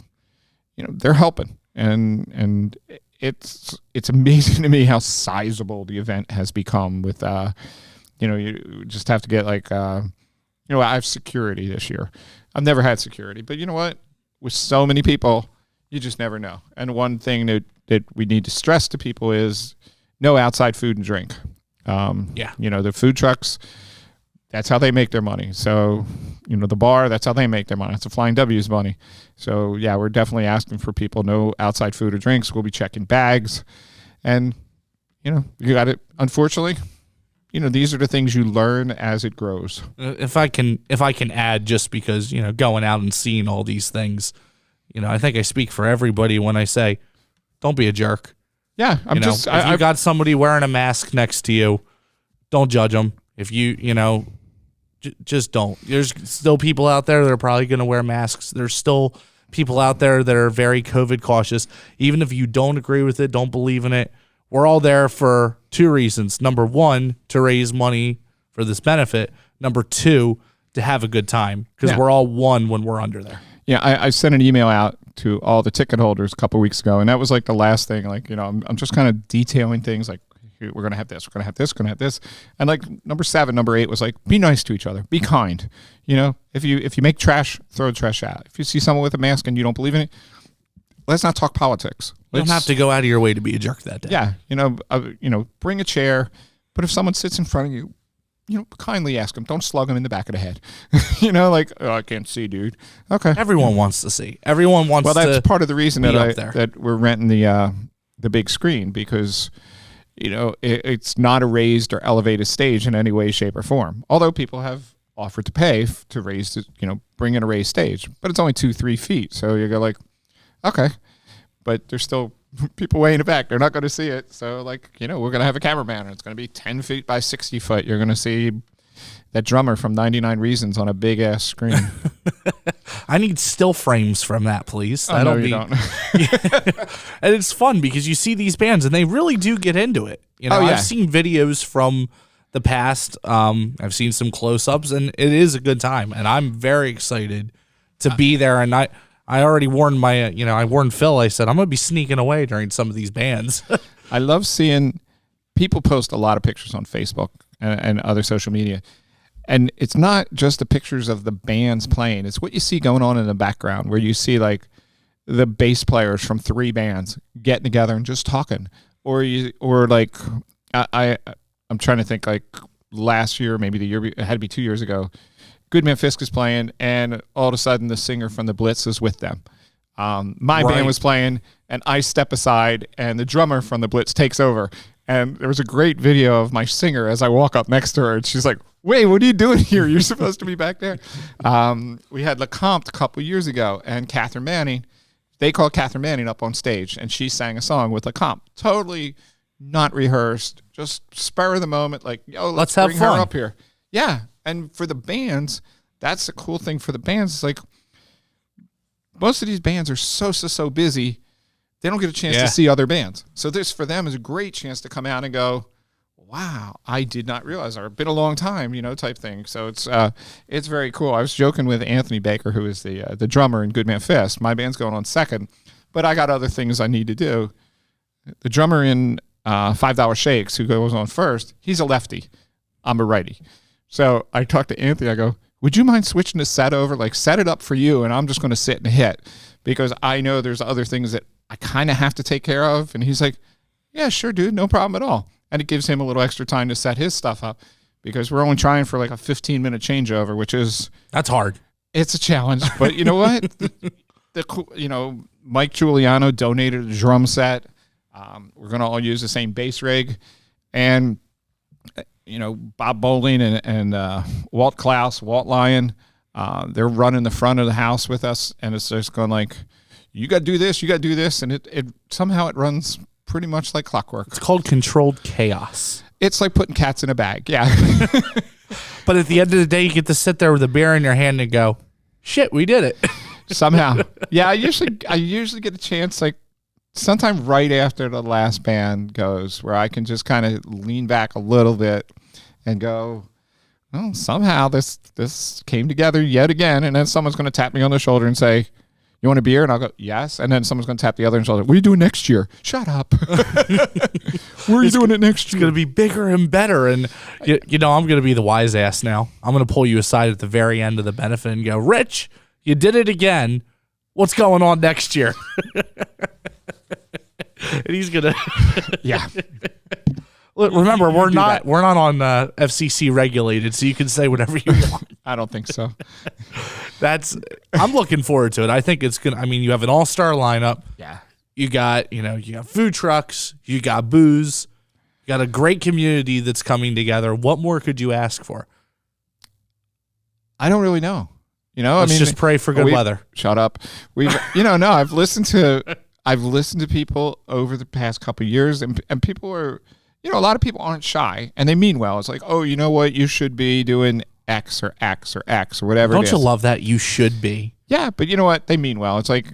they're helping, and it's amazing to me how sizable the event has become. With you just have to get like. I have security this year. I've never had security, but you know what? With so many people, you just never know. And one thing that we need to stress to people is no outside food and drink. The food trucks, that's how they make their money. So, the bar, that's how they make their money. It's a Flying W's money. So, yeah, we're definitely asking for people, no outside food or drinks. We'll be checking bags. And, you got it. Unfortunately, these are the things you learn as it grows. If I can add, just because, going out and seeing all these things, I think I speak for everybody when I say, don't be a jerk. Yeah, if you got somebody wearing a mask next to you, don't judge them. If just don't. There's still people out there that are probably going to wear masks. There's still people out there that are very COVID cautious. Even if you don't agree with it, don't believe in it, we're all there for two reasons. Number one, to raise money for this benefit. Number two, to have a good time, because we're all one when we're under there. Yeah, I sent an email out to all the ticket holders a couple weeks ago, and that was like the last thing. Like, I'm just kind of detailing things like, we're going to have this, we're going to have this, we're going to have this. And like number 7, number 8 was like, be nice to each other, be kind. If you make trash, throw the trash out. If you see someone with a mask and you don't believe in it, let's not talk politics. You don't have to go out of your way to be a jerk that day. Yeah, bring a chair, but if someone sits in front of you, kindly ask them. Don't slug them in the back of the head. I can't see, dude. Okay. Everyone wants to see. Everyone wants to. Well, that's part of the reason that we're renting the big screen, because it's not a raised or elevated stage in any way, shape, or form. Although people have offered to pay to raise, bring in a raised stage, but it's only 2-3 feet. So you go like, okay, but there's still people way in the back. They're not going to see it. So we're going to have a cameraman, and it's going to be 10 feet by 60 foot. You're going to see that drummer from 99 Reasons on a big ass screen. I need still frames from that, please. Oh, no, you don't. And it's fun because you see these bands and they really do get into it. I've seen videos from the past. I've seen some close-ups, and it is a good time. And I'm very excited to be there. And I already warned I warned Phil. I said, I'm going to be sneaking away during some of these bands. I love seeing people post a lot of pictures on Facebook and other social media. And it's not just the pictures of the bands playing. It's what you see going on in the background, where you see like the bass players from 3 bands getting together and just talking. I'm trying to think, like last year, maybe the year, it had to be 2 years ago, Goodman Fisk is playing, and all of a sudden the singer from the Blitz is with them. My band was playing, and I step aside, and the drummer from the Blitz takes over. And there was a great video of my singer as I walk up next to her, and she's like, wait, what are you doing here? You're supposed to be back there. We had LeCompte a couple years ago, and Catherine Manning, they called Catherine Manning up on stage, and she sang a song with LeCompte. Totally not rehearsed, just spur of the moment, like, yo, let's bring her up here. Yeah, and for the bands, that's the cool thing for the bands. It's like, most of these bands are so busy, they don't get a chance to see other bands. So this, for them, is a great chance to come out and go, wow, I did not realize, or it's been a long time, type thing. So it's very cool. I was joking with Anthony Baker, who is the drummer in Goodman Fisk. My band's going on second, but I got other things I need to do. The drummer in $5 Shakes, who goes on first, he's a lefty. I'm a righty. So I talked to Anthony. I go, would you mind switching the set over? Like, set it up for you, and I'm just going to sit and hit, because I know there's other things that I kind of have to take care of. And he's like, yeah, sure, dude, no problem at all. And it gives him a little extra time to set his stuff up, because we're only trying for like a 15-minute changeover, which is... That's hard. It's a challenge. But you know what? Mike Giuliano donated a drum set. We're going to all use the same bass rig. And, Bob Bowling and Walt Klaus, Walt Lyon, they're running the front of the house with us. And it's just going like, you got to do this, you got to do this. And it somehow it runs pretty much like clockwork. It's called controlled chaos. It's like putting cats in a bag. Yeah. But at the end of the day, you get to sit there with a beer in your hand and go, shit, we did it. Somehow. Yeah. I usually get a chance, like sometime right after the last band goes, where I can just kind of lean back a little bit and go, well, somehow this came together yet again. And then someone's going to tap me on the shoulder and say, you want a beer? And I'll go, yes. And then someone's going to tap the other and shoulder. What are you doing next year? Shut up. Where are you doing it next year? It's going to be bigger and better. And, I'm going to be the wise ass now. I'm going to pull you aside at the very end of the benefit and go, Rich, you did it again. What's going on next year? And he's going to. Yeah. Look, remember, we're do not that. on FCC regulated, so you can say whatever you want. I don't think so. I'm looking forward to it. I think it's gonna. I mean, you have an all-star lineup. Yeah. You got food trucks. You got booze. You got a great community that's coming together. What more could you ask for? I don't really know. Let's just pray for good weather. Shut up. No, I've listened to people over the past couple of years, and people are, a lot of people aren't shy, and they mean well. It's like, oh, you know what? You should be doing X or X or X or whatever. Don't you love that? You should be. Yeah, but you know what? They mean well. It's like,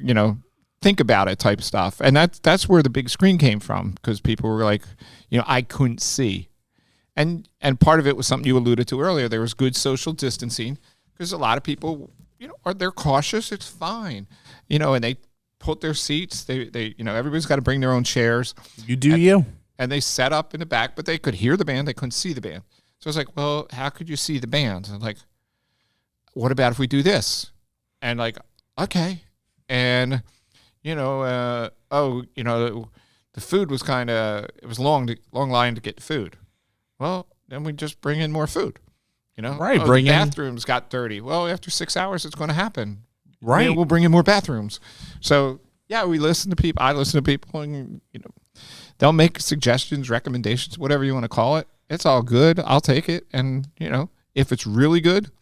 think about it type stuff. And that's where the big screen came from, because people were like, I couldn't see. And part of it was something you alluded to earlier. There was good social distancing, because a lot of people, they're cautious. It's fine. And they put their seats. They everybody's got to bring their own chairs. You do you. And they set up in the back, but they could hear the band. They couldn't see the band. So I was like, well, how could you see the band? And like, what about if we do this? And like, okay. And, the food was it was long line to get food. Well, then we just bring in more food, Right. The bathrooms got dirty. Well, after 6 hours, it's going to happen. Right. We'll bring in more bathrooms. So yeah, we listen to people. I listen to people, and, they'll make suggestions, recommendations, whatever you want to call it. It's all good. I'll take it. And, if it's really good,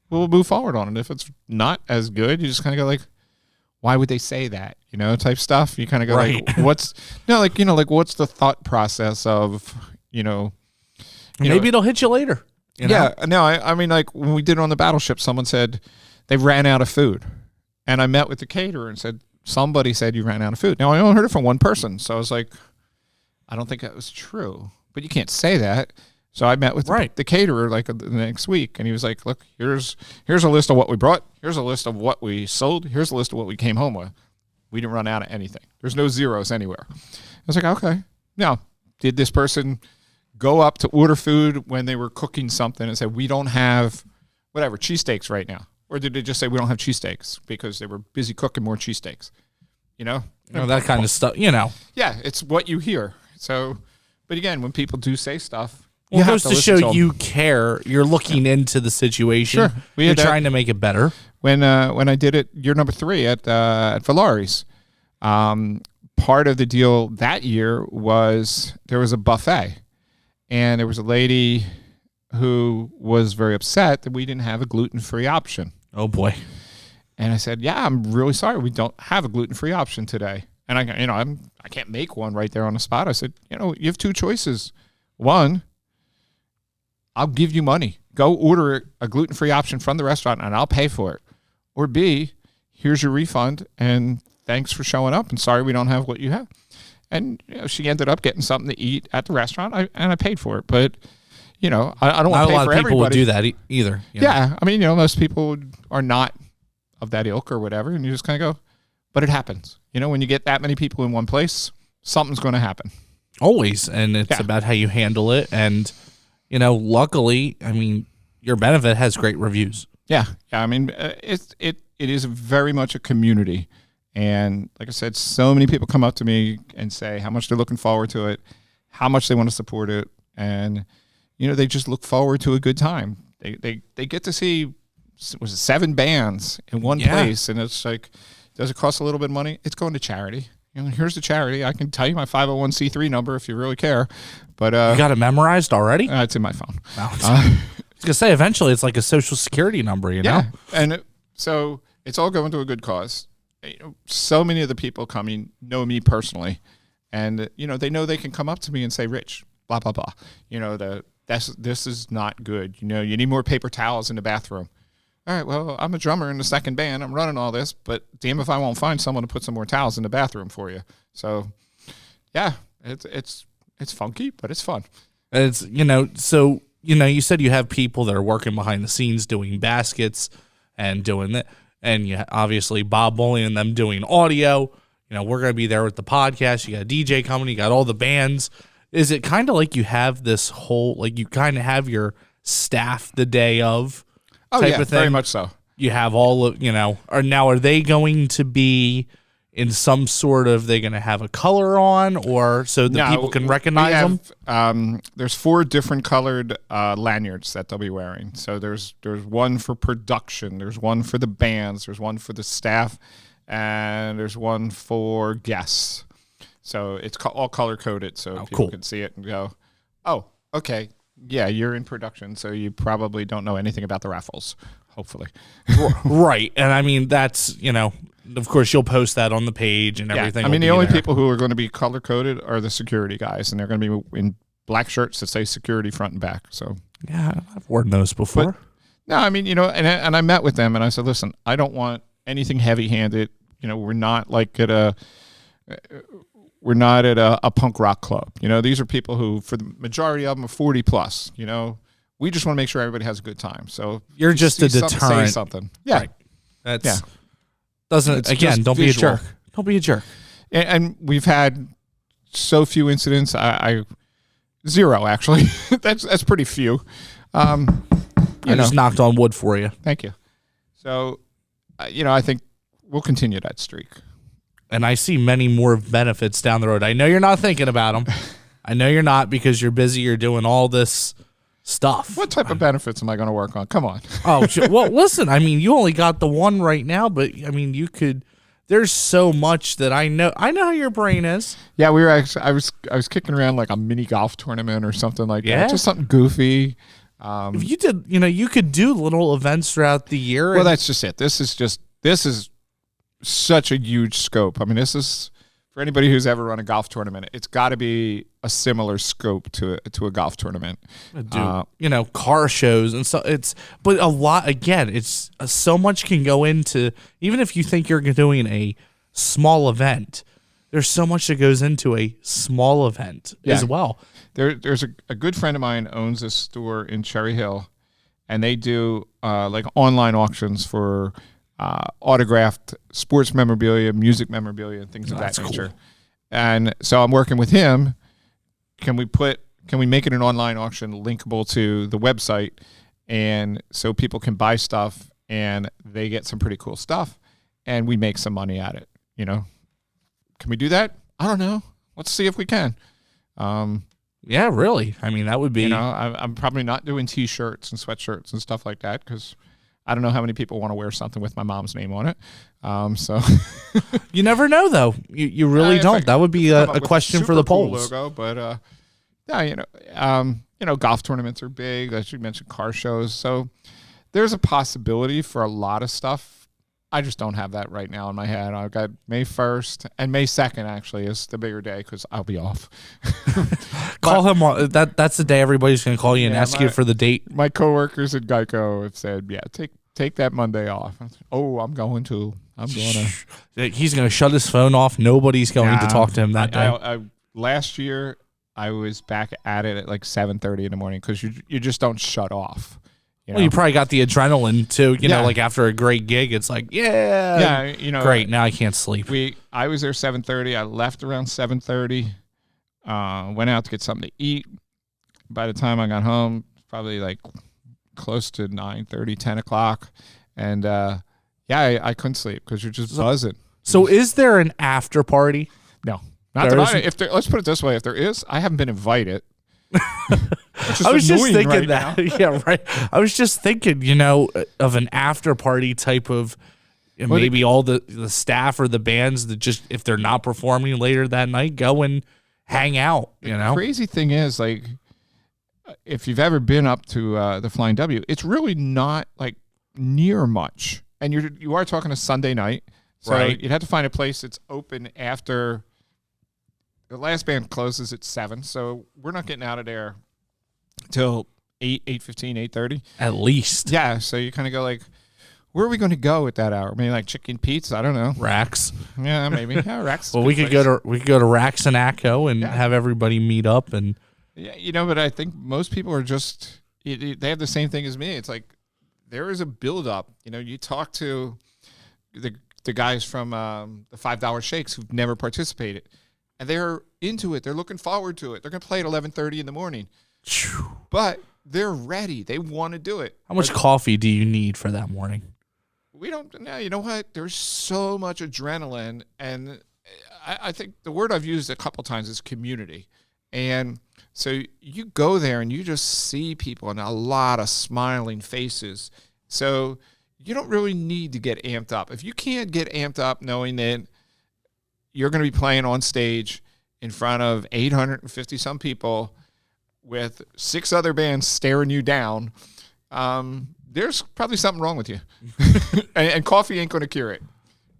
we'll move forward on it. If it's not as good, you just kind of go like, why would they say that? Type stuff. You kind of go like, what's the thought process of, maybe it'll hit you later. Yeah. No, I mean, like when we did it on the battleship, someone said they ran out of food. And I met with the caterer and somebody said you ran out of food. Now, I only heard it from one person. So I was like, I don't think that was true. But you can't say that. So I met with the caterer like the next week, and he was like, look, here's a list of what we brought. Here's a list of what we sold. Here's a list of what we came home with. We didn't run out of anything. There's no zeros anywhere. I was like, okay. Now, did this person go up to order food when they were cooking something and say, we don't have, whatever, cheesesteaks right now? Or did they just say, we don't have cheesesteaks because they were busy cooking more cheesesteaks? That kind of stuff, Yeah, it's what you hear. So, but again, when people do say stuff, well, it goes to show you care. You're looking into the situation. Sure. You're trying to make it better. When I did it year number 3 at Valari's, part of the deal that year was there was a buffet, and there was a lady who was very upset that we didn't have a gluten-free option. Oh boy. And I said, yeah, I'm really sorry. We don't have a gluten-free option today. And I can't make one right there on the spot. I said, you have 2 choices. One, I'll give you money. Go order a gluten-free option from the restaurant and I'll pay for it. Or B, here's your refund and thanks for showing up and sorry we don't have what you have. And she ended up getting something to eat at the restaurant and I paid for it. But, I don't want to pay for everybody. Not a lot of people would do that either. Yeah. I mean, most people are not of that ilk or whatever. And you just kind of go, but it happens. When you get that many people in one place, something's going to happen. Always. And it's about how you handle it. And, luckily, I mean, your benefit has great reviews. Yeah. I mean, it is very much a community. And like I said, so many people come up to me and say how much they're looking forward to it, how much they want to support it. And, they just look forward to a good time. They get to see, was it 7 bands in one place? And it's like, does it cost a little bit of money? It's going to charity. Here's the charity. I can tell you my 501c3 number if you really care. But you got it memorized already? It's in my phone. I was going to say, eventually it's like a social security number, know? And so it's all going to a good cause. So many of the people coming know me personally. And, they know they can come up to me and say, Rich, blah, blah, blah. This is not good. You need more paper towels in the bathroom. All right, well, I'm a drummer in the second band. I'm running all this, but damn if I won't find someone to put some more towels in the bathroom for you. So, yeah, it's funky, but it's fun. It's, so, you said you have people that are working behind the scenes doing baskets and doing that. And you obviously Bob Bowling and them doing audio. We're going to be there with the podcast. You got a DJ coming. You got all the bands. Is it kind of like you have this whole, like you kind of have your staff the day of? Oh, yeah, very much so. You have all of, are they going to be in some sort of, they're going to have a color on, or so that people can recognize them? There's 4 different colored lanyards that they'll be wearing. So there's one for production, there's one for the bands, there's one for the staff, and there's one for guests. So it's all color coded, so people can see it and go, oh, okay, yeah, you're in production, so you probably don't know anything about the raffles, hopefully. Right. And I mean, that's, of course, you'll post that on the page and everything. I mean, the only people who are going to be color coded are the security guys, and they're going to be in black shirts that say security front and back. So yeah, I've worn those before. But, no, I mean, and I met with them, and I said, listen, I don't want anything heavy handed. We're not like at a punk rock club. These are people who, for the majority of them, are 40 plus. We just want to make sure everybody has a good time. So you're just a deterrent. Say something. Yeah. Right. That's don't be a jerk. Don't be a jerk. And we've had so few incidents. I 0 actually. that's pretty few. I just knocked on wood for you. Thank you. So, I think we'll continue that streak. And I see many more benefits down the road. I know you're not thinking about them. I know you're not, because you're busy. You're doing all this stuff. What type of benefits am I going to work on? Come on. Oh, well, listen, I mean, you only got the one right now, but I mean, you could, there's so much that I know how your brain is. Yeah, we were actually, I was kicking around like a mini golf tournament or something like that. Just something goofy. If you did, you could do little events throughout the year. Well, that's just it. This is such a huge scope. I mean, this is, for anybody who's ever run a golf tournament, it's got to be a similar scope to a golf tournament. Car shows and so but a lot, again, it's so much can go into, even if you think you're doing a small event, there's so much that goes into a small event as well. There's a good friend of mine owns a store in Cherry Hill, and they do like online auctions for autographed sports memorabilia, music memorabilia, and things of that nature. Cool. And so I'm working with him. Can we make it an online auction linkable to the website, and so people can buy stuff and they get some pretty cool stuff, and we make some money at it? Can we do that? I don't know. Let's see if we can. Yeah, really. I mean, that would be. I'm probably not doing T-shirts and sweatshirts and stuff like that, because I don't know how many people want to wear something with my mom's name on it. So you never know, though. You really don't. That would be a question for the polls. Cool logo, but golf tournaments are big. As you mentioned, car shows. So there's a possibility for a lot of stuff. I just don't have that right now in my head. I've got May 1st and May 2nd actually is the bigger day, because I'll be off. Call him on that's the day everybody's going to call you and ask you for the date. My coworkers at Geico have said, take that Monday off. Oh, I'm going to. He's going to shut his phone off. Nobody's going to talk to him that day. Last year, I was back at it at like 7:30 in the morning, because you just don't shut off. Well, you probably got the adrenaline too. Like after a great gig, it's like, great. Now I can't sleep. I was there 7:30. I left around 7:30. Went out to get something to eat. By the time I got home, probably like close to 9:30, 10 o'clock, and I couldn't sleep because you're just buzzing. So, is there an after party? No, not that let's put it this way: if there is, I haven't been invited. I was just thinking that. Yeah, right. I was just thinking, of an after party type of maybe all the staff or the bands that just, if they're not performing later that night, go and hang out. The crazy thing is, like, if you've ever been up to the Flying W, it's really not like near much, and you are talking a Sunday night, so right. You'd have to find a place that's open after. The last band closes at 7, so we're not getting out of there till 8, 8:15, 8:30. At least. Yeah, so you kind of go like, where are we going to go at that hour? Maybe like Chicken Pete's? I don't know. Rax. Yeah, maybe. Yeah, Rax. Well, we could go to Rax and Atco and have everybody meet up and. Yeah, but I think most people are just they have the same thing as me. It's like there is a build-up. You talk to the guys from the $5 Shakes who've never participated. And they're into it. They're looking forward to it. They're going to play at 11:30 in the morning. But they're ready. They want to do it. How much coffee do you need for that morning? we don't know. You know what? There's so much adrenaline, and I think the word I've used a couple times is community. And so you go there and you just see people and a lot of smiling faces. So you don't really need to get amped up. If you can't get amped up knowing that you're going to be playing on stage in front of 850 some people with 6 other bands staring you down, there's probably something wrong with you. and coffee ain't going to cure it.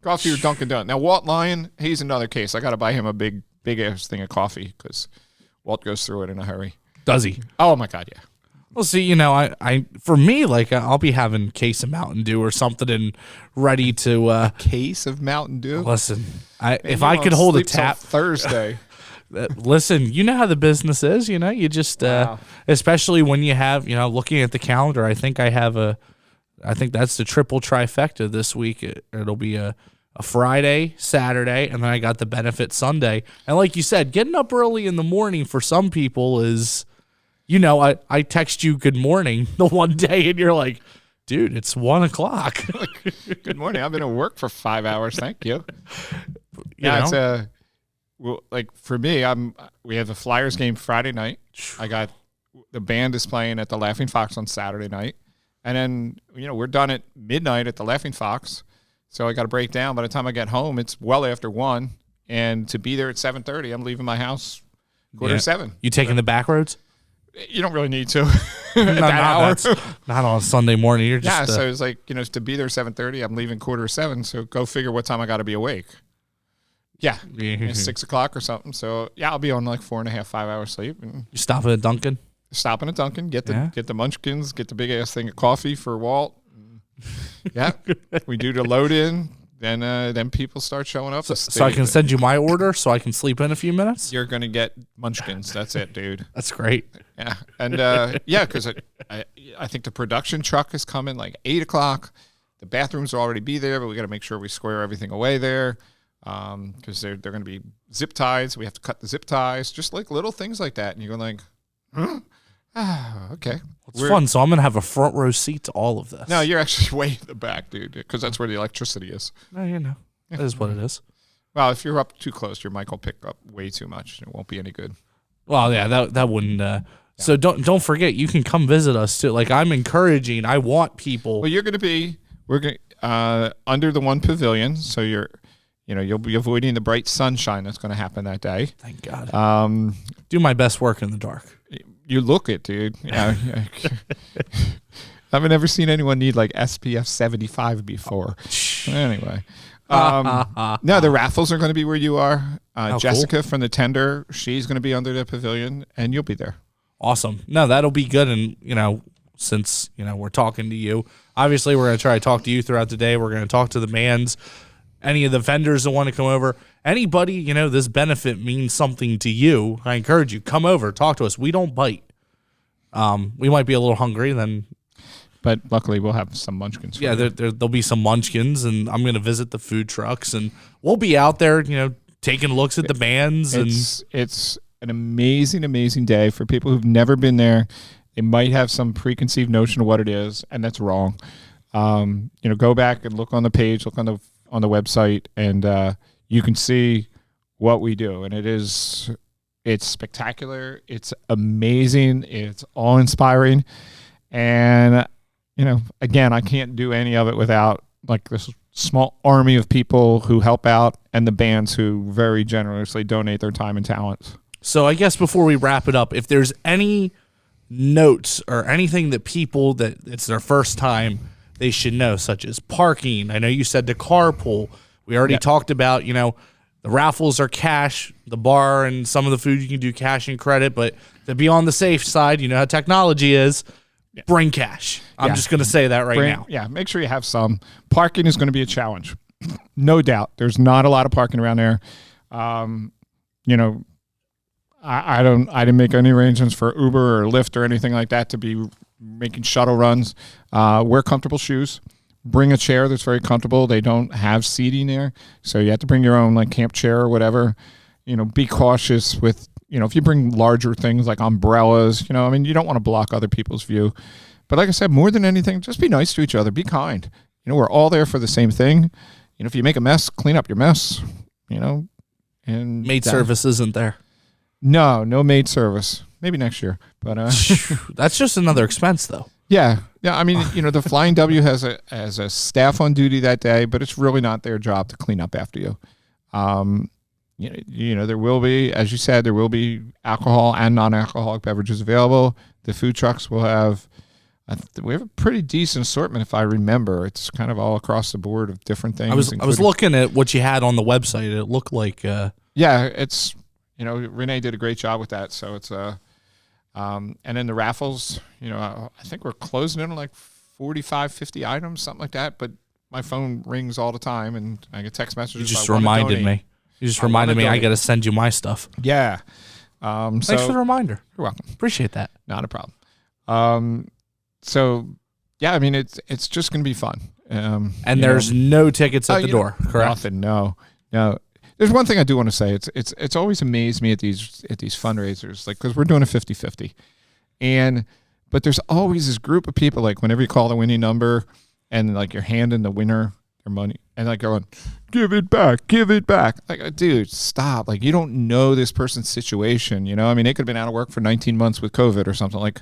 Coffee or Dunkin' Donuts. Now, Walt Lyon, he's another case. I got to buy him a big ass thing of coffee because Walt goes through it in a hurry. Does he? Oh my God, yeah. Well, see, I for me, like, I'll be having a case of Mountain Dew or something and ready to case of Mountain Dew. Listen, if I could hold a tap Thursday. Listen, you know how the business is. You just Wow. especially when you have looking at the calendar. I think that's the triple trifecta this week. It'll be a Friday, Saturday, and then I got the benefit Sunday. And like you said, getting up early in the morning for some people is, I text you good morning the one day and you're like, dude, it's 1:00. Good morning. I've been at work for 5 hours. Thank you. It's well, like for me, we have a Flyers game Friday night. I got the band is playing at the Laughing Fox on Saturday night. And then, we're done at midnight at the Laughing Fox. So I got to break down. By the time I get home, it's well after 1. And to be there at 7:30, I'm leaving my house quarter to 7. You taking the back roads? You don't really need to. Not on a Sunday morning. You're just so it's like, to be there 7:30, I'm leaving quarter to 7. So go figure what time I got to be awake. Yeah. It's 6 o'clock or something. So yeah, I'll be on like 4.5, 5 hours sleep. And you stopping at Dunkin'? Stopping at Dunkin', get the munchkins, get the big ass thing of coffee for Walt. Yeah, we do the load in, then people start showing up. So I can send you my order so I can sleep in a few minutes? You're going to get munchkins. That's it, dude. That's great. Yeah. And because I think the production truck is coming like 8 o'clock. The bathrooms will already be there, but we got to make sure we square everything away there because they're going to be zip ties. We have to cut the zip ties, just like little things like that. And you're going like, huh? Okay. It's fun. So I'm going to have a front row seat to all of this. No, you're actually way in the back, dude, because that's where the electricity is. No, that is what it is. Well, if you're up too close, your mic will pick up way too much. It won't be any good. Well, yeah, that wouldn't. So don't forget, you can come visit us too. Like I'm encouraging. I want people. Well, we're going under the one pavilion. So you'll be avoiding the bright sunshine that's going to happen that day. Thank God. Do my best work in the dark. You look it, dude. Yeah. I've never seen anyone need like SPF 75 before. Anyway. No, the raffles are going to be where you are. Jessica from the Tender, she's going to be under the pavilion, and you'll be there. Awesome. No, that'll be good. And, since, we're talking to you, obviously we're going to try to talk to you throughout the day. We're going to talk to the bands, any of the vendors that want to come over. Anybody, this benefit means something to you. I encourage you, come over, talk to us. We don't bite. We might be a little hungry then. But luckily we'll have some munchkins. Yeah, there'll be some munchkins, and I'm going to visit the food trucks, and we'll be out there, taking looks at the bands. It's an amazing, amazing day for people who've never been there. They might have some preconceived notion of what it is, and that's wrong. Go back and look on the page, look on the website, and you can see what we do. And it's spectacular. It's amazing. It's awe-inspiring. And, again, I can't do any of it without like this small army of people who help out and the bands who very generously donate their time and talents. So I guess before we wrap it up, if there's any notes or anything that people that it's their first time they should know, such as parking. I know you said the carpool. We already talked about, the raffles are cash, the bar and some of the food you can do cash and credit, but to be on the safe side, how technology is, bring cash. I'm just going to say that now. Yeah, make sure you have some. Parking is going to be a challenge. No doubt. There's not a lot of parking around there. I didn't make any arrangements for Uber or Lyft or anything like that to be making shuttle runs. Wear comfortable shoes. Bring a chair that's very comfortable. They don't have seating there, so you have to bring your own like camp chair or whatever. Be cautious with if you bring larger things like umbrellas. You don't want to block other people's view. But like I said, more than anything, just be nice to each other. Be kind. we're all there for the same thing. If you make a mess, clean up your mess, and Maid service isn't there. No maid service. Maybe next year, but that's just another expense, though. Yeah. I mean, the Flying W has a staff on duty that day, but it's really not their job to clean up after you. There will be, as you said, there will be alcohol and non-alcoholic beverages available. The food trucks will have. We have a pretty decent assortment, if I remember. It's kind of all across the board of different things. I was looking at what you had on the website. It looked like. It's Renee did a great job with that. So it's and then the raffles. I think we're closing in on like 45, 50 items, something like that. But my phone rings all the time, and I get text messages. You just reminded me. I got to send you my stuff. Yeah. Thanks for the reminder. You're welcome. Appreciate that. Not a problem. So, yeah, I mean, it's just going to be fun. And there's no tickets at the door, correct? Nothing, no. There's one thing I do want to say. It's always amazed me at these fundraisers, like, because we're doing a 50-50. But there's always this group of people, like, whenever you call the winning number and, like, you're handing the winner their money and, like, going, give it back. Like, dude, stop. Like, you don't know this person's situation, I mean, they could have been out of work for 19 months with COVID or something. Like,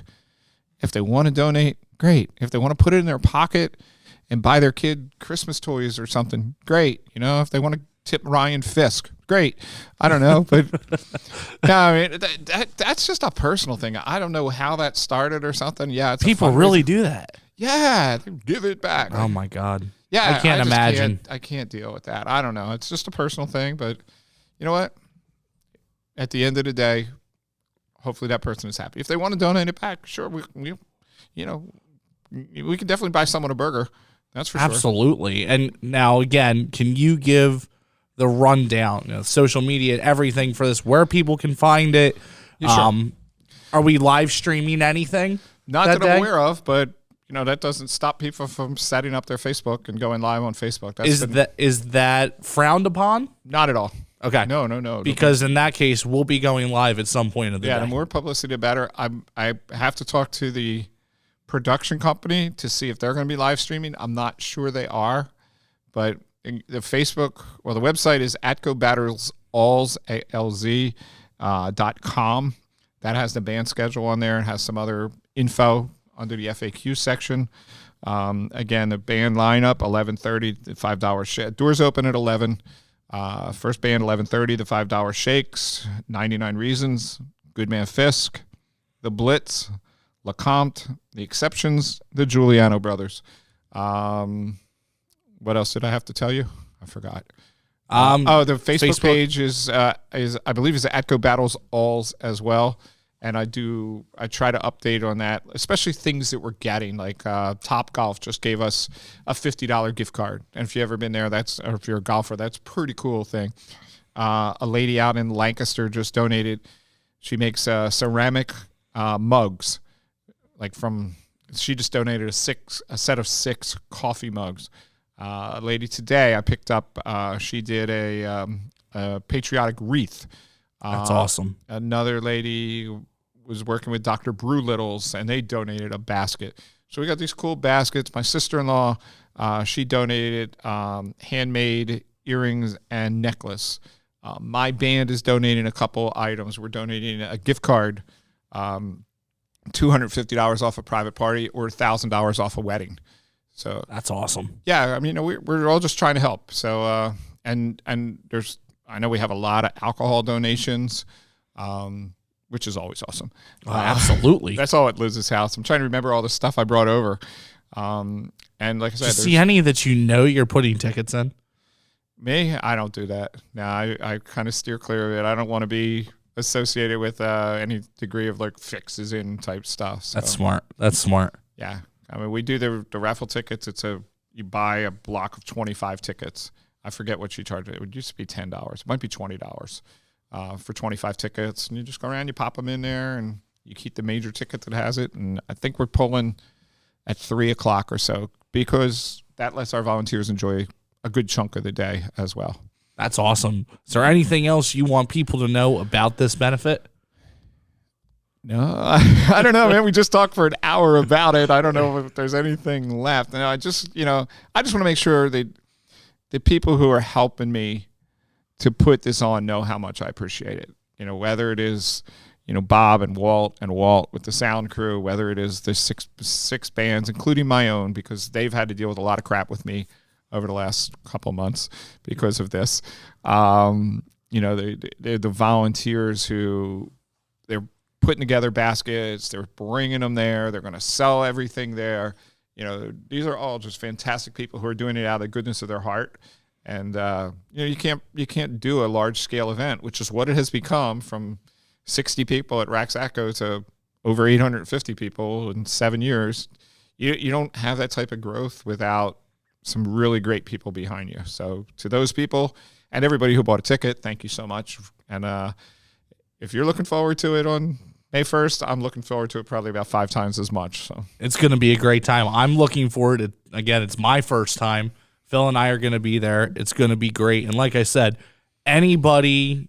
if they want to donate, great. If they want to put it in their pocket and buy their kid Christmas toys or something, great. If they want to tip Ryan Fisk, great. I don't know, but no, I mean that's just a personal thing. I don't know how that started or something. Yeah, people really do that. Yeah, give it back. Oh my God. Yeah, I can't imagine. I can't deal with that. I don't know. It's just a personal thing, but you know what? At the end of the day, hopefully that person is happy. If they want to donate it back, sure, we can definitely buy someone a burger. That's for sure. Absolutely. And now, again, can you give the rundown, social media, everything for this, where people can find it? Yeah, sure. Are we live streaming anything? Not that I'm aware of, but that doesn't stop people from setting up their Facebook and going live on Facebook. Is that frowned upon? Not at all. Okay. No. Because in that case, we'll be going live at some point of the day. Yeah, the more publicity, the better. I have to talk to the production company to see if they're going to be live streaming. I'm not sure they are, but the Facebook, the website is atcobattlesalz.com. That has the band schedule on there and has some other info under the FAQ section. Again, the band lineup, 11:30, the $5 shake. Doors open at 11. First band, 11:30, the $5 shakes, 99 Reasons, Goodman Fisk, The Blitz, LeCompte, The Exceptions, the Giuliano Brothers. What else did I have to tell you? I forgot. The Facebook page is I believe is Atco Battles Alls as well. And I try to update on that, especially things that we're getting. Like Top Golf just gave us a $50 gift card. And if you've ever been there, or if you're a golfer, that's a pretty cool thing. A lady out in Lancaster just donated. She makes ceramic mugs. She just donated a set of 6 coffee mugs. A lady today I picked up, she did a patriotic wreath. That's awesome. Another lady was working with Dr. Brew Littles, and they donated a basket. So we got these cool baskets. My sister-in-law, she donated handmade earrings and necklace. My band is donating a couple items. We're donating a gift card, $250 off a private party or $1,000 off a wedding. So that's awesome. Yeah, I mean, we're all just trying to help. So and I know we have a lot of alcohol donations, which is always awesome. Absolutely. That's all at Liz's house. I'm trying to remember all the stuff I brought over. And like I said, see any that you're putting tickets in? Me? I don't do that. No, I kind of steer clear of it. I don't want to be associated with any degree of like fixes in type stuff. So. That's smart. Yeah. I mean, we do the raffle tickets. You buy a block of 25 tickets. I forget what you charge. It would used to be $10. It might be $20 for 25 tickets. And you just go around, you pop them in there, and you keep the major ticket that has it. And I think we're pulling at 3 o'clock or so because that lets our volunteers enjoy a good chunk of the day as well. That's awesome. Is there anything else you want people to know about this benefit? No, I don't know, man. We just talked for an hour about it. I don't know if there's anything left. No, I just want to make sure that the people who are helping me to put this on know how much I appreciate it. Whether it is, Bob and Walt with the sound crew, whether it is the six bands, including my own, because they've had to deal with a lot of crap with me over the last couple months because of this. They're the volunteers who they're putting together baskets, they're bringing them there, they're going to sell everything there. These are all just fantastic people who are doing it out of the goodness of their heart. And you can't do a large scale event, which is what it has become, from 60 people at Rax Atco to over 850 people in 7 years. You don't have that type of growth without some really great people behind you. So to those people and everybody who bought a ticket, thank you so much. And if you're looking forward to it on May 1st, I'm looking forward to it probably about 5 times as much. So it's going to be a great time. I'm looking forward to, again, it's my first time. Phil and I are going to be there. It's going to be great. And like I said, anybody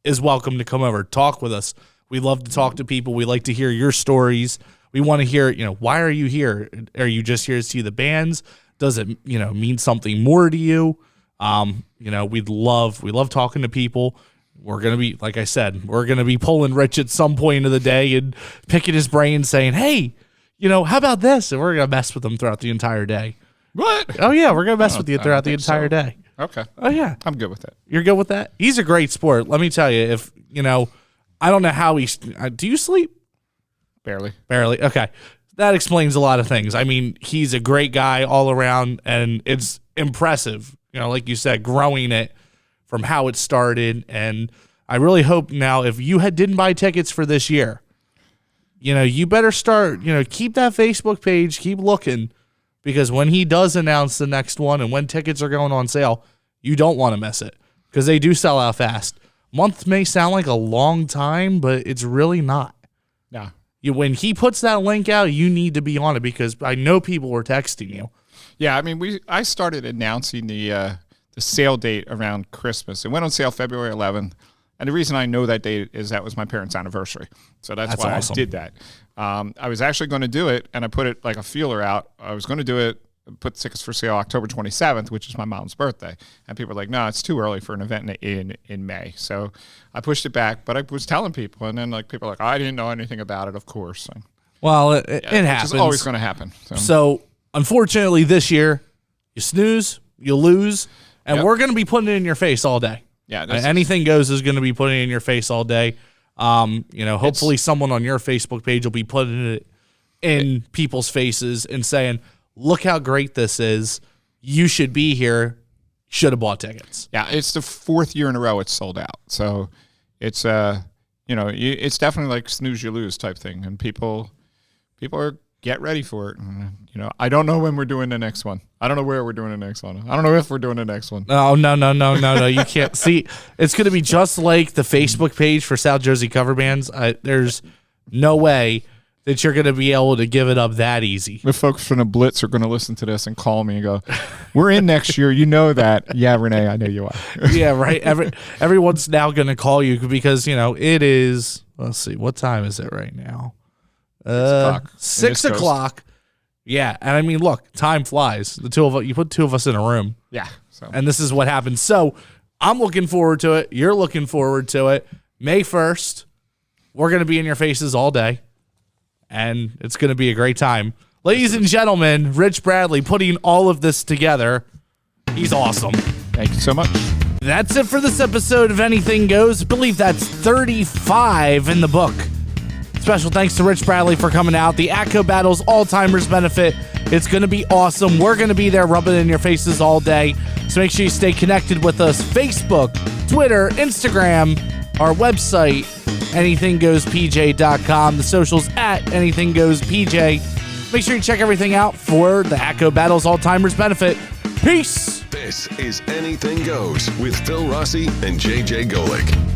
is welcome to come over, talk with us. We love to talk to people. We like to hear your stories. We want to hear, why are you here? Are you just here to see the bands? Does it, mean something more to you? We love talking to people. We're going to be, like I said, we're going to be pulling Rich at some point of the day and picking his brain saying, hey, how about this? And we're going to mess with him throughout the entire day. What? Oh, yeah, we're going to mess with you throughout the entire day. Okay. Oh, yeah. I'm good with that. You're good with that? He's a great sport. Let me tell you, if, I don't know how do you sleep? Barely. Okay. That explains a lot of things. I mean, he's a great guy all around, and it's impressive, like you said, growing it from how it started. And I really hope now, if you didn't buy tickets for this year, you better start, keep that Facebook page, keep looking, because when he does announce the next one and when tickets are going on sale, you don't want to miss it, because they do sell out fast. Month may sound like a long time, but it's really not. Yeah. When he puts that link out, you need to be on it, because I know people were texting you. Yeah, I mean, I started announcing the sale date around Christmas. It went on sale February 11th, and the reason I know that date is that was my parents' anniversary. So that's why awesome. I did that. I was actually going to do it, and I put it like a feeler out. I was going to do it, put tickets for sale October 27th, which is my mom's birthday. And people were like, no, it's too early for an event in May. So I pushed it back, but I was telling people, and then people are like, I didn't know anything about it, of course. Well, it happens. It's always going to happen. So unfortunately, this year, you snooze, you lose, and we're going to be putting it in your face all day. Yeah, anything goes is going to be putting it in your face all day. Hopefully someone on your Facebook page will be putting it in people's faces and saying, look how great this is. You should be here. Should have bought tickets. Yeah, it's the 4th year in a row it's sold out. So it's it's definitely like snooze you lose type thing, and people are get ready for it. I don't know when we're doing the next one. I don't know where we're doing the next one. I don't know if we're doing the next one. No. You can't see. It's going to be just like the Facebook page for South Jersey cover bands. There's no way that you're going to be able to give it up that easy. The folks from the Blitz are going to listen to this and call me and go, we're in next year. You know that. Yeah, Renee, I know you are. Yeah, right. Everyone's now going to call you because, it is, let's see, what time is it right now? 6 o'clock. Yeah, and I mean, look, time flies. The two of us, you put two of us in a room. Yeah. And this is what happens. So I'm looking forward to it. You're looking forward to it. May 1st, we're going to be in your faces all day, and it's going to be a great time. Ladies and gentlemen, Rich Bradley putting all of this together. He's awesome. Thank you so much. That's it for this episode of Anything Goes. I believe that's 35 in the book. Special thanks to Rich Bradley for coming out. The Atco Battles Alzheimer's Benefit. It's going to be awesome. We're going to be there rubbing it in your faces all day. So make sure you stay connected with us. Facebook, Twitter, Instagram, our website, anythinggoespj.com. The socials at anythinggoespj. Make sure you check everything out for the Atco Battles Alzheimer's Benefit. Peace. This is Anything Goes with Phil Rossi and JJ Golick.